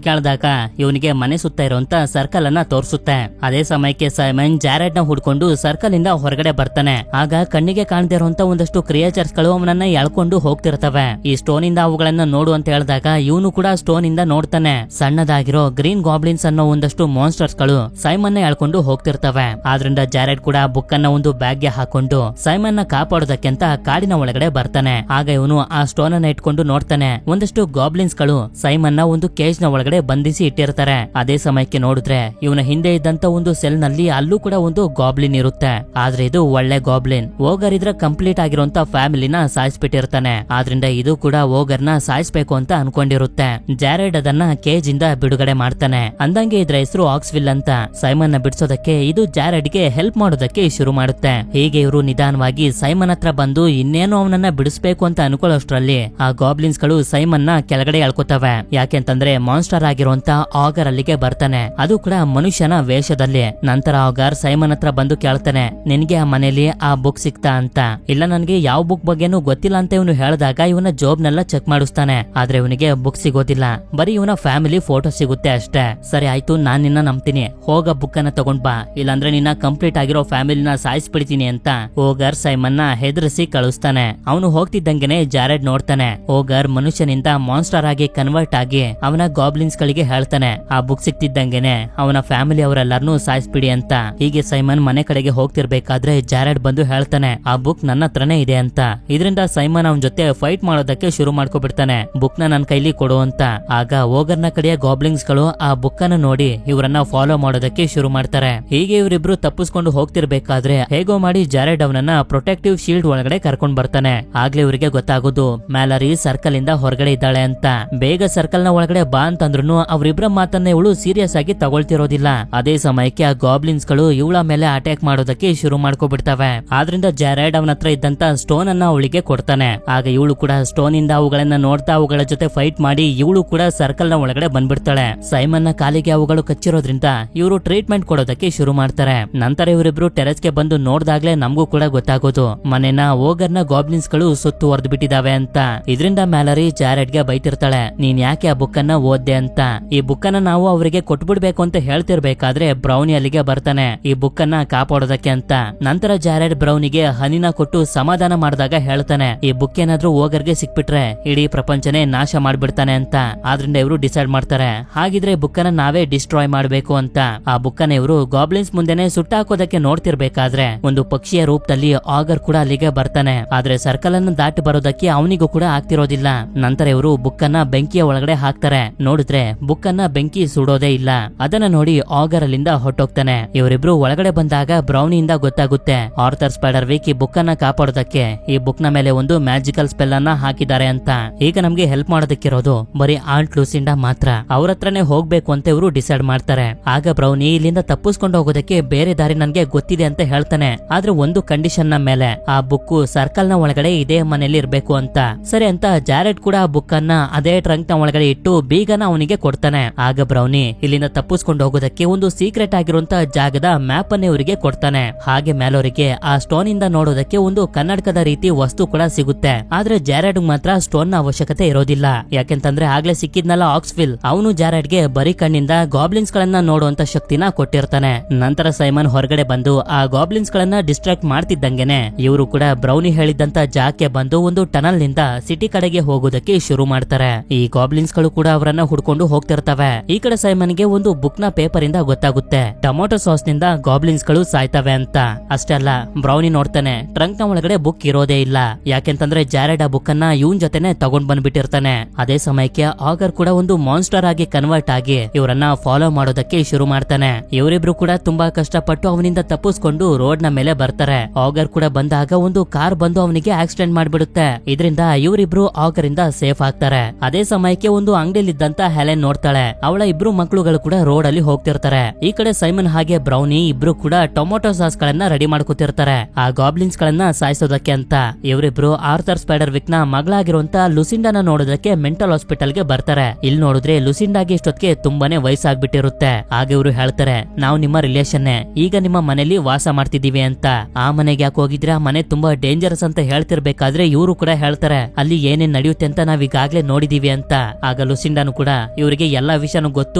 ಕೇಳಿದಾಗ ಇವನಿಗೆ ಮನೆ ಸುತ್ತ ಇರುವಂತ ಸರ್ಕಲ್ ಅನ್ನ ತೋರಿಸುತ್ತೆ. ಅದೇ ಸಮಯಕ್ಕೆ ಸೈಮನ್ ಜಾರೆಡ್ ನ ಹುಡ್ಕೊಂಡು ಸರ್ಕಲ್ ಇಂದ ಹೊರಗಡೆ ಬರ್ತಾನೆ. ಆಗ ಕಣ್ಣಿಗೆ ಕಾಣದೇ ಇರುವಂತ ಒಂದಷ್ಟು ಕ್ರಿಯೇಚರ್ಸ್ ಗಳು ಅವನನ್ನ ಎಳ್ಕೊಂಡು ಹೋಗ್ತಿರ್ತವೆ. ಈ ಸ್ಟೋನ್ ಇಂದ ಅವುಗಳನ್ನ ನೋಡು ಅಂತ ಹೇಳಿದಾಗ ಇವನು ಕೂಡ ಸ್ಟೋನ್ ಇಂದ ನೋಡ್ತಾನೆ. ಸಣ್ಣದಾಗಿರೋ ಗ್ರೀನ್ ಗಾಬ್ಲಿನ್ಸ್ ಅನ್ನೋ ಒಂದಷ್ಟು ಮಾನ್ಸ್ಟರ್ಸ್ ಗಳು ಸೈಮನ್ ನ ಎಳ್ಕೊಂಡು ಹೋಗ್ತಿರ್ತವೆ. ಆದ್ರಿಂದ ಜಾರೆಡ್ ಕೂಡ ಬುಕ್ ಅನ್ನ ಒಂದು ಬ್ಯಾಗ್ ಗೆ ಹಾಕೊಂಡು ಸೈಮನ್ ನ ಕಾಪಾಡೋದಕ್ಕೆಂತ ಕಾಡಿನ ಒಳಗಡೆ ಬರ್ತಾನೆ. ಆಗ ಇವನು ಆ ಸ್ಟೋನ್ ಅನ್ನ ಇಟ್ಕೊಂಡು ನೋಡ್ತಾನೆ. ಒಂದಷ್ಟು ಗಾಬ್ಲಿನ್ಸ್ ಗಳು ಸೈಮನ್ ನ ಒಂದು ಕೇಜ್ ನ ಒಳಗಡೆ ಬಂಧಿಸಿ ಇಟ್ಟಿರ್ತಾರೆ. ಅದೇ ಸಮಯಕ್ಕೆ ನೋಡಿದ್ರೆ ಇವನ ಹಿಂದೆ ಇದ್ದಂತ ಒಂದು ಸೆಲ್ ನಲ್ಲಿ ಅಲ್ಲೂ ಕೂಡ ಒಂದು ಗಾಬ್ಲಿನ್ ಇರುತ್ತೆ. ಆದ್ರೆ ಇದು ಒಳ್ಳೆ ಗಾಬ್ಲಿನ್. ಓಗರ್ ಇದ್ರ ಕಂಪ್ಲೀಟ್ ಆಗಿರುವಂತ ಫ್ಯಾಮಿಲಿನ ಸಾಯಿಸ್ಬಿಟ್ಟಿರ್ತಾನೆ. ಆದ್ರಿಂದ ಇದು ಕೂಡ ಓಗರ್ ನ ಸಾಯಿಸ್ಬೇಕು ಅಂತ ಅನ್ಕೊಂಡಿರುತ್ತೆ. ಜಾರೆಡ್ ಅದನ್ನ ಕೇಜ್ ಇಂದ ಬಿಡುಗಡೆ ಮಾಡ್ತಾನೆ. ಅಂದಂಗೆ ಇದ್ರ ಹೆಸರು ಆಕ್ಸ್ವಿಲ್ ಅಂತ. ಸೈಮನ್ ನ ಬಿಡಿಸೋದಕ್ಕೆ ಇದು ಜಾರೆಡ್ ಗೆ ಹೆಲ್ಪ್ ಮಾಡೋದಕ್ಕೆ ಶುರು ಮಾಡುತ್ತೆ. ಹೀಗೆ ಇವರು ನಿಧಾನವಾಗಿ ಸೈಮನ್ ಹತ್ರ ಬಂದು ಇನ್ನೇನು ಅವನನ್ನ ಬಿಡಿಸ್ಬೇಕು ಅಂತ ಅನ್ಕೊಳ್ಳೋಷ್ಟ್ರಲ್ಲಿ ಆ ಗಾಬ್ಲಿನ್ಸ್ ಗಳು ಸೈಮನ್ ನ ಕೆಳಗಡೆ ಎಳ್ಕೊತವೆ. ಯಾಕೆಂತಂದ್ರೆ ಮಾನ್ಸ್ಟರ್ ಆಗಿರುವಂತ ಆಗರ್ ಅಲ್ಲಿಗೆ ಬರ್ತಾನೆ, ಅದು ಕೂಡ ಮನುಷ್ಯನ ವೇಷದಲ್ಲಿ. ನಂತರ ಆಗರ್ ಸೈಮನ್ ಹತ್ರ ಬಂದು ಕೇಳ್ತಾನೆ, ನಿನ್ಗೆ ಆ ಮನೇಲಿ ಆ ಬುಕ್ ಸಿಕ್ತಾ ಅಂತ. ಇಲ್ಲ ನನ್ಗೆ ಯಾವ ಬುಕ್ ಬಗ್ಗೆನೂ ಗೊತ್ತಿಲ್ಲ ಅಂತ ಇವನು ಹೇಳಿದಾಗ ಇವನ ಜಾಬ್ನೆಲ್ಲ ಚೆಕ್ ಮಾಡಿಸ್ತಾನೆ. ಆದ್ರೆ ಇವನಿಗೆ ಬುಕ್ ಸಿಗೋದಿಲ್ಲ, ಬರೀ ಇವನ ಫ್ಯಾಮಿಲಿ ಫೋಟೋ ಸಿಗುತ್ತೆ ಅಷ್ಟೇ. ಸರಿ ಆಯ್ತು, ನಾನ್ ನಿನ್ನ ನಂಬ್ತೀನಿ, ಹೋಗ ಬುಕ್ ಅನ್ನ ತಗೊಂಡ್ ಬಾ, ಇಲ್ಲಾಂದ್ರೆ ನಿನ್ನ ಕಂಪ್ಲೀಟ್ ಆಗಿರೋ ಫ್ಯಾಮಿಲಿನ ಸಾಯಿಸ್ಬಿಡ್ತೀನಿ ಅಂತ ಓಗರ್ ಸೈಮನ್ ನ ಹೆದರಿಸಿ ಕಳಿಸ್ತಾನೆ. ಅವನು ಹೋಗ್ತಿದ್ದಂಗೆನೆ ಜಾರೆಡ್ ನೋಡ್ತಾನೆ. ಓಗರ್ ಮನುಷ್ಯನಿಂದ ಮಾನ್ಸ್ಟರ್ ಆಗಿ ಕನ್ವರ್ಟ್ ಆಗಿ ಅವನ ಗಾಬ್ಲಿನ್ಸ್ ಗಳಿಗೆ ಹೇಳ್ತಾನೆ, ಆ ಬುಕ್ ಸಿಕ್ತಿದ್ದಂಗೆನೆ ಅವನ ಫ್ಯಾಮಿಲಿ ಅವರೆಲ್ಲರನ್ನೂ ಸಾಯಿಸ್ಬಿಡಿ ಅಂತ. ಹೀಗೆ ಸೈಮನ್ ಮನೆ ಕಡೆಗೆ ಹೋಗ್ತಿರ್ಬೇಕಾದ್ರೆ ಜಾರೆಡ್ ಬಂದು ಹೇಳ್ತಾನೆ, ಆ ಬುಕ್ ನನ್ನ ಹತ್ರನೇ ಇದೆ ಅಂತ. ಇದರಿಂದ ಸೈಮನ್ ಅವನ ಜೊತೆ ಫೈಟ್ ಮಾಡೋದಕ್ಕೆ ಶುರು ಮಾಡ್ಕೊಬಿಡ್ತಾನೆ, ಬುಕ್ ನ ನನ್ನ ಕೈಲಿ ಕೊಡು ಅಂತ. ಆಗ ಓಗರ್ ನ ಕಡೆಯ ಗಾಬ್ಲಿನ್ಸ್ ಗಳು ಆ ಬುಕ್ ಅನ್ನು ನೋಡಿ ಇವರನ್ನ ಫಾಲೋ ಮಾಡೋದಕ್ಕೆ ಶುರು ಮಾಡ್ತಾರೆ. ಹೀಗೆ ಇವರಿಬ್ರು ತಪ್ಪಿಸ್ಕೊಂಡು ಹೋಗ್ತಿರ್ಬೇಕಾದ್ರೆ ಹೇಗೋ ಮಾಡಿ ಜಾರೆಡ್ ಅವನನ್ನ ಪ್ರೊಟೆಕ್ಟಿವ್ ಶೀಲ್ಡ್ ಒಳಗಡೆ ಕರ್ಕೊಂಡ್ ಬರ್ತಾನೆ. ಆಗ್ಲೇ ಇವರಿಗೆ ಗೊತ್ತಾಗೋದು ಮ್ಯಾಲರಿ ಸರ್ಕಲ್ ಇಂದ ಹೊರಗಡೆ ಇದ್ದಾಳೆ ಅಂತ. ಬೇಗ ಸರ್ಕಲ್ ನ ಒಳಗಡೆ ಬಾ ಅಂತಂದ್ರು ಅವರಿಬ್ರ ಮಾತನ್ನ ಇವಳು ಸೀರಿಯಸ್ ಆಗಿ ತಗೊಳ್ತಿರೋದಿಲ್ಲ. ಅದೇ ಸಮಯಕ್ಕೆ ಆ ಗಾಬ್ಲಿನ್ಸ್ ಗಳು ಇವಳ ಮೇಲೆ ಅಟ್ಯಾಕ್ ಮಾಡೋದಕ್ಕೆ ಶುರು ಮಾಡ್ಕೊಬಿಡ್ತವೆ. ಆದ್ರಿಂದ ಜಾರೆಡ್ ಅವನ ಹತ್ರ ಇದ್ದಂತ ಸ್ಟೋನ್ ಅನ್ನ ಅವಳಿಗೆ ಕೊಡ್ತಾನೆ. ಆಗ ಇವಳು ಕೂಡ ಸ್ಟೋನ್ ಇಂದ ಅವುಗಳನ್ನ ನೋಡ್ತಾ ಅವುಗಳ ಜೊತೆ ಫೈಟ್ ಮಾಡಿ ಇವಳು ಕೂಡ ಸರ್ಕಲ್ ನ ಒಳಗಡೆ ಬಂದ್ಬಿಡ್ತಾಳೆ. ಸೈಮನ್ ನ ಕಾಲಿಗೆ ಅವುಗಳು ಕಚ್ಚಿರೋದ್ರಿಂದ ಇವರು ಟ್ರೀಟ್ಮೆಂಟ್ ಕೊಡೋದಕ್ಕೆ ಶುರು ಮಾಡ್ತಾರೆ. ನಂತರ ಇವರಿಬ್ರು ಟೆರೆಸ್ ಗೆ ಬಂದು ನೋಡ್ದಾಗ್ಲೇ ನಮಗೂ ಕೂಡ ಗೊತ್ತಾಗೋದು ಮನೆನ ಓಗರ್ ನ ಗಾಬ್ಲಿನ್ಸ್ ಗಳು ಸುತ್ತು ಹೊಡೆದು ಬಿಟ್ಟಿದಾವೆ ಅಂತ. ಇದರಿಂದ ಮ್ಯಾಲರಿ ಜಾರೆಡ್ ಗೆ ಬೈತಿರ್ತಾಳೆ, ನೀನ್ ಯಾಕೆ ಆ ಬುಕ್ ಅನ್ನ ಓದ್ದೆ ಅಂತ. ಈ ಬುಕ್ ಅನ್ನ ನಾವು ಅವರಿಗೆ ಕೊಟ್ಬಿಡ್ಬೇಕು ಅಂತ ಹೇಳ್ತಿರ್ಬೇಕಾದ್ರೆ ಬ್ರೌನಿ ಅಲ್ಲಿಗೆ ಬರ್ತಾನೆ ಈ ಬುಕ್ ಅನ್ನ ಕಾಪಾಡೋದಕ್ಕೆ ಅಂತ. ನಂತರ ಜಾರೆಡ್ ಬ್ರೌನಿಗೆ ಹನಿನ ಕೊಟ್ಟು ಸಮಾಧಾನ ಮಾಡಿದಾಗ ಹೇಳ್ತಾನೆ, ಈ ಬುಕ್ ಏನಾದ್ರೂ ಓಗರ್ಗೆ ಸಿಕ್ಬಿಟ್ರೆ ಇಡೀ ಪ್ರಪಂಚನೇ ನಾಶ ಮಾಡ್ಬಿಡ್ತಾನೆ ಅಂತ. ಆದ್ರಿಂದ ಇವರು ಡಿಸೈಡ್ ಮಾಡ್ತಾರೆ, ಹಾಗಿದ್ರೆ ಬುಕ್ ಅನ್ನ ನಾವೇ ಡಿಸ್ಟ್ರಾಯ್ ಮಾಡ್ಬೇಕು ಅಂತ. ಆ ಬುಕ್ ಅನ್ನ ಇವರು ಗಾಬ್ಲಿನ್ಸ್ ಮುಂದೆನೆ ಸುಟ್ಟಾಕೋದಕ್ಕೆ ನೋಡ್ತಿರ್ಬೇಕಾದ್ರೆ ಒಂದು ಪಕ್ಷಿಯ ರೂಪದಲ್ಲಿ ಆಗರ್ ಕೂಡ ಅಲ್ಲಿಗೆ ಬರ್ತಾನೆ. ಆದ್ರೆ ಸರ್ಕಲ್ ಅನ್ನು ದಾಟಿ ಬರೋದಕ್ಕೆ ಅವನಿಗೂ ಕೂಡ ಆಗ್ತಿರೋದಿಲ್ಲ. ನಂತರ ಇವರು ಬುಕ್ ಅನ್ನ ಬೆಂಕಿಯ ಒಳಗಡೆ ಹಾಕ್ತಾರೆ. ನೋಡಿದ್ರೆ ಬುಕ್ ಅನ್ನ ಬೆಂಕಿ ಸುಡೋದೇ ಇಲ್ಲ. ಅದನ್ನ ನೋಡಿ ಆಗರ್ ಅಲ್ಲಿಂದ ಹೊಟ್ಟೋಗ್ತಾನೆ. ಇವರಿಬ್ರು ಒಳಗಡೆ ಬಂದಾಗ ಬ್ರೌನಿಯಿಂದ ಗೊತ್ತಾಗುತ್ತೆ ಆರ್ಥರ್ ಸ್ಪೈಡರ್ ವಿಕ್ ಈ ಬುಕ್ ಅನ್ನ ಕಾಪಾಡೋದಕ್ಕೆ ಈ ಬುಕ್ ನ ಮೇಲೆ ಒಂದು ಮ್ಯಾಜಿಕಲ್ ಸ್ಪೆಲ್ ಅನ್ನ ಹಾಕಿದ್ದಾರೆ ಅಂತ. ಈಗ ನಮ್ಗೆ ಹೆಲ್ಪ್ ಮಾಡೋದಕ್ಕಿರೋದು ಬರೀ ಆಂಟ್ ಲೂಸಿಂಡಾ ಮಾತ್ರ, ಅವ್ರ ಹತ್ರನೇ ಹೋಗ್ಬೇಕು ಅಂತ ಇವರು ಡಿಸೈಡ್ ಮಾಡ್ತಾರೆ. ಆಗ ಬ್ರೌನಿ ಇಲ್ಲಿಂದ ತಪ್ಪಿಸ್ಕೊಂಡು ಹೋಗೋದಕ್ಕೆ ಬೇರೆ ದಾರಿ ನನ್ಗೆ ಗೊತ್ತಿದೆ ಅಂತ ಹೇಳ್ತಾನೆ. ಆದ್ರೆ ಒಂದು ಕಂಡೀಷನ್ ನ ಮೇಲೆ, ಆ ಬುಕ್ ಸರ್ಕಲ್ ನ ಒಳಗಡೆ ಇದೇ ಮನೆಯಲ್ಲಿ ಇರ್ಬೇಕು ಅಂತ. ಸರಿ ಅಂತ ಜಾರೆಡ್ ಕೂಡ ಆ ಬುಕ್ ಅನ್ನ ಅದೇ ಟ್ರಂಕ್ ನ ಒಳಗಡೆ ಇಟ್ಟು ಬೀಗನ ಅವನಿಗೆ ಕೊಡ್ತಾನೆ. ಆಗ ಬ್ರೌನಿ ಇಲ್ಲಿಂದ ತಪ್ಪಿಸ್ಕೊಂಡು ಹೋಗೋದಕ್ಕೆ ಒಂದು ಸೀಕ್ರೆಟ್ ಆಗಿರುವಂತ ಜಾಗದ ಮ್ಯಾಪ್ ಅನ್ನ ಇವರಿಗೆ ಕೊಡ್ತಾನೆ. ಹಾಗೆ ಮ್ಯಾಲೋರಿಗೆ ಆ ಸ್ಟೋನ್ ಇಂದ ನೋಡೋದಕ್ಕೆ ಒಂದು ಕನ್ನಡಕದ ರೀತಿ ವಸ್ತು ಕೂಡ ಸಿಗುತ್ತೆ. ಆದ್ರೆ ಜಾರೆಡ್ ಮಾತ್ರ ಸ್ಟೋನ್ ನ ಅವಶ್ಯಕತೆ ಇರೋದಿಲ್ಲ. ಯಾಕೆಂತಂದ್ರೆ ಆಗ್ಲೇ ಸಿಕ್ಕಿದ್ನಲ್ಲ ಆಕ್ಸ್ವಿಲ್, ಅವನು ಜಾರೆಡ್ ಗೆ ಬರೀ ಕಣ್ಣಿಂದ ಗಾಬ್ಲಿನ್ಸ್ ಗಳನ್ನ ನೋಡುವಂತ ಶಕ್ತಿನ ಕೊಟ್ಟಿರ್ತಾನೆ. ನಂತರ ಸೈಮನ್ ಹೊರಗಡೆ ಬಂದು ಆ ಗಾಬ್ಲಿನ್ಸ್ ಗಳನ್ನ ಡಿಸ್ಟ್ರಾಕ್ಟ್ ಮಾಡ್ತಿದ್ದಂಗೆನೆ ಇವರು ಕೂಡ ಬ್ರೌನಿ ಹೇಳಿದಂತ ಜಾಗಕ್ಕೆ ಬಂದು ಒಂದು ಟನಲ್ ನಿಂದ ಸಿಟಿ ಕಡೆಗೆ ಹೋಗೋದಕ್ಕೆ ಶುರು ಮಾಡ್ತಾರೆ. ಈ ಗಾಬ್ಲಿನ್ಸ್ ಗಳು ಕೂಡ ಅವರನ್ನ ಹುಡ್ಕೊಂಡು ಹೋಗ್ತಿರ್ತವೆ. ಈ ಕಡೆ ಸೈಮನ್ ಗೆ ಒಂದು ಬುಕ್ ನ ಪೇಪರ್ ಇಂದ ಗೊತ್ತಾಗುತ್ತೆ ಟೊಮೊಟೊ ಸಾಸ್ ನಿಂದ ಗಾಬ್ಲಿನ್ಸ್ ಗಳು ಸಾಯ್ತವೆ ಅಂತ. ಅಷ್ಟೇ ಅಲ್ಲ, ಬ್ರೌನಿ ನೋಡ್ತಾನೆ ಟ್ರಂಕ್ ನ ಒಳಗಡೆ ಬುಕ್ ಇರೋದೇ ಇಲ್ಲ. ಯಾಕೆಂತಂದ್ರೆ ಜಾರೆಡ್ ಆ ಬುಕ್ ಅನ್ನ ಇವನ್ ಜೊತೆನೆ ತಗೊಂಡ್ ಬಂದ್ಬಿಟ್ಟಿರ್ತಾನೆ. ಅದೇ ಸಮಯಕ್ಕೆ ಆಗರ್ ಕೂಡ ಒಂದು ಮಾನ್ಸ್ಟರ್ ಆಗಿ ಕನ್ವರ್ಟ್ ಆಗಿ ಇವರನ್ನ ಫಾಲೋ ಮಾಡೋದಕ್ಕೆ ಶುರು ಮಾಡ್ತಾನೆ. ಇವರಿಬ್ರು ಕೂಡ ತುಂಬಾ ಕಷ್ಟಪಟ್ಟು ಅವನಿಂದ ತಪ್ಪಿಸ್ಕೊಂಡು ರೋಡ್ ನ ಮೇಲೆ ಬರ್ತಾರೆ. ಆಗರ್ ಕೂಡ ಬಂದಾಗ ಒಂದು ಕಾರ್ ಬಂದು ಅವನಿಗೆ ಆಕ್ಸಿಡೆಂಟ್ ಮಾಡ್ಬಿಡುತ್ತೆ. ಇದರಿಂದ ಇವರಿಬ್ರು ಆಗರ್ ಇಂದ ಸೇಫ್ ಆಗ್ತಾರೆ. ಅದೇ ಸಮಯಕ್ಕೆ ಒಂದು ಒಂದು ಅಂಗಡಿಲಿದ್ದಂತ ಹೆಲೆನ್ ನೋಡ್ತಾಳೆ. ಅವಳ ಇಬ್ರು ಮಕ್ಕಳುಗಳು ಕೂಡ ರೋಡ್ ಅಲ್ಲಿ ಹೋಗ್ತಿರ್ತಾರೆ. ಈ ಕಡೆ ಸೈಮನ್ ಹಾಗೆ ಬ್ರೌನಿ ಇಬ್ರು ಕೂಡ ಟೊಮೊಟೊ ಸಾಸ್ ಗಳನ್ನ ರೆಡಿ ಮಾಡ್ಕೊತಿರ್ತಾರೆ ಆ ಗಾಬ್ಲಿನ್ಸ್ ಗಳನ್ನ ಸಾಯಿಸೋದಕ್ಕೆ ಅಂತ. ಇವರಿಬ್ರು ಆರ್ಥರ್ ಸ್ಪೈಡರ್ ವಿಕ್ ನ ಮಗಳಾಗಿರುವಂತ ಲುಸಿಂಡಾನ ನೋಡೋದಕ್ಕೆ ಮೆಂಟಲ್ ಹಾಸ್ಪಿಟಲ್ ಗೆ ಬರ್ತಾರೆ. ಇಲ್ಲಿ ನೋಡಿದ್ರೆ ಲುಸಿಂಡಾಗೆ ಇಷ್ಟೊತ್ತಿಗೆ ತುಂಬಾನೇ ವಯಸ್ಸಾಗ್ಬಿಟ್ಟಿರುತ್ತೆ. ಆಗ ಇವರು ಹೇಳ್ತಾರೆ, ನಾವು ನಿಮ್ಮ ರಿಲೇಷನ್, ಈಗ ನಿಮ್ಮ ಮನೇಲಿ ವಾಸ ಮಾಡ್ತಿದೀವಿ ಅಂತ. ಆ ಮನೆಗೆ ಯಾಕೆ ಹೋಗಿದ್ರೆ, ಆ ಮನೆ ತುಂಬಾ ಡೇಂಜರಸ್ ಅಂತ ಹೇಳ್ತಿರ್ಬೇಕಾದ್ರೆ ಇವರು ಕೂಡ ಹೇಳ್ತಾರೆ, ಅಲ್ಲಿ ಏನೇನ್ ನಡೆಯುತ್ತೆ ಅಂತ ನಾವ್ ಈಗಾಗ್ಲೇ ನೋಡಿದೀವಿ ಅಂತ. ಆಗ ಲುಸಿಂಡಾನು ಕೂಡ ಇವರಿಗೆ ಎಲ್ಲಾ ವಿಷಯನೂ ಗೊತ್ತು,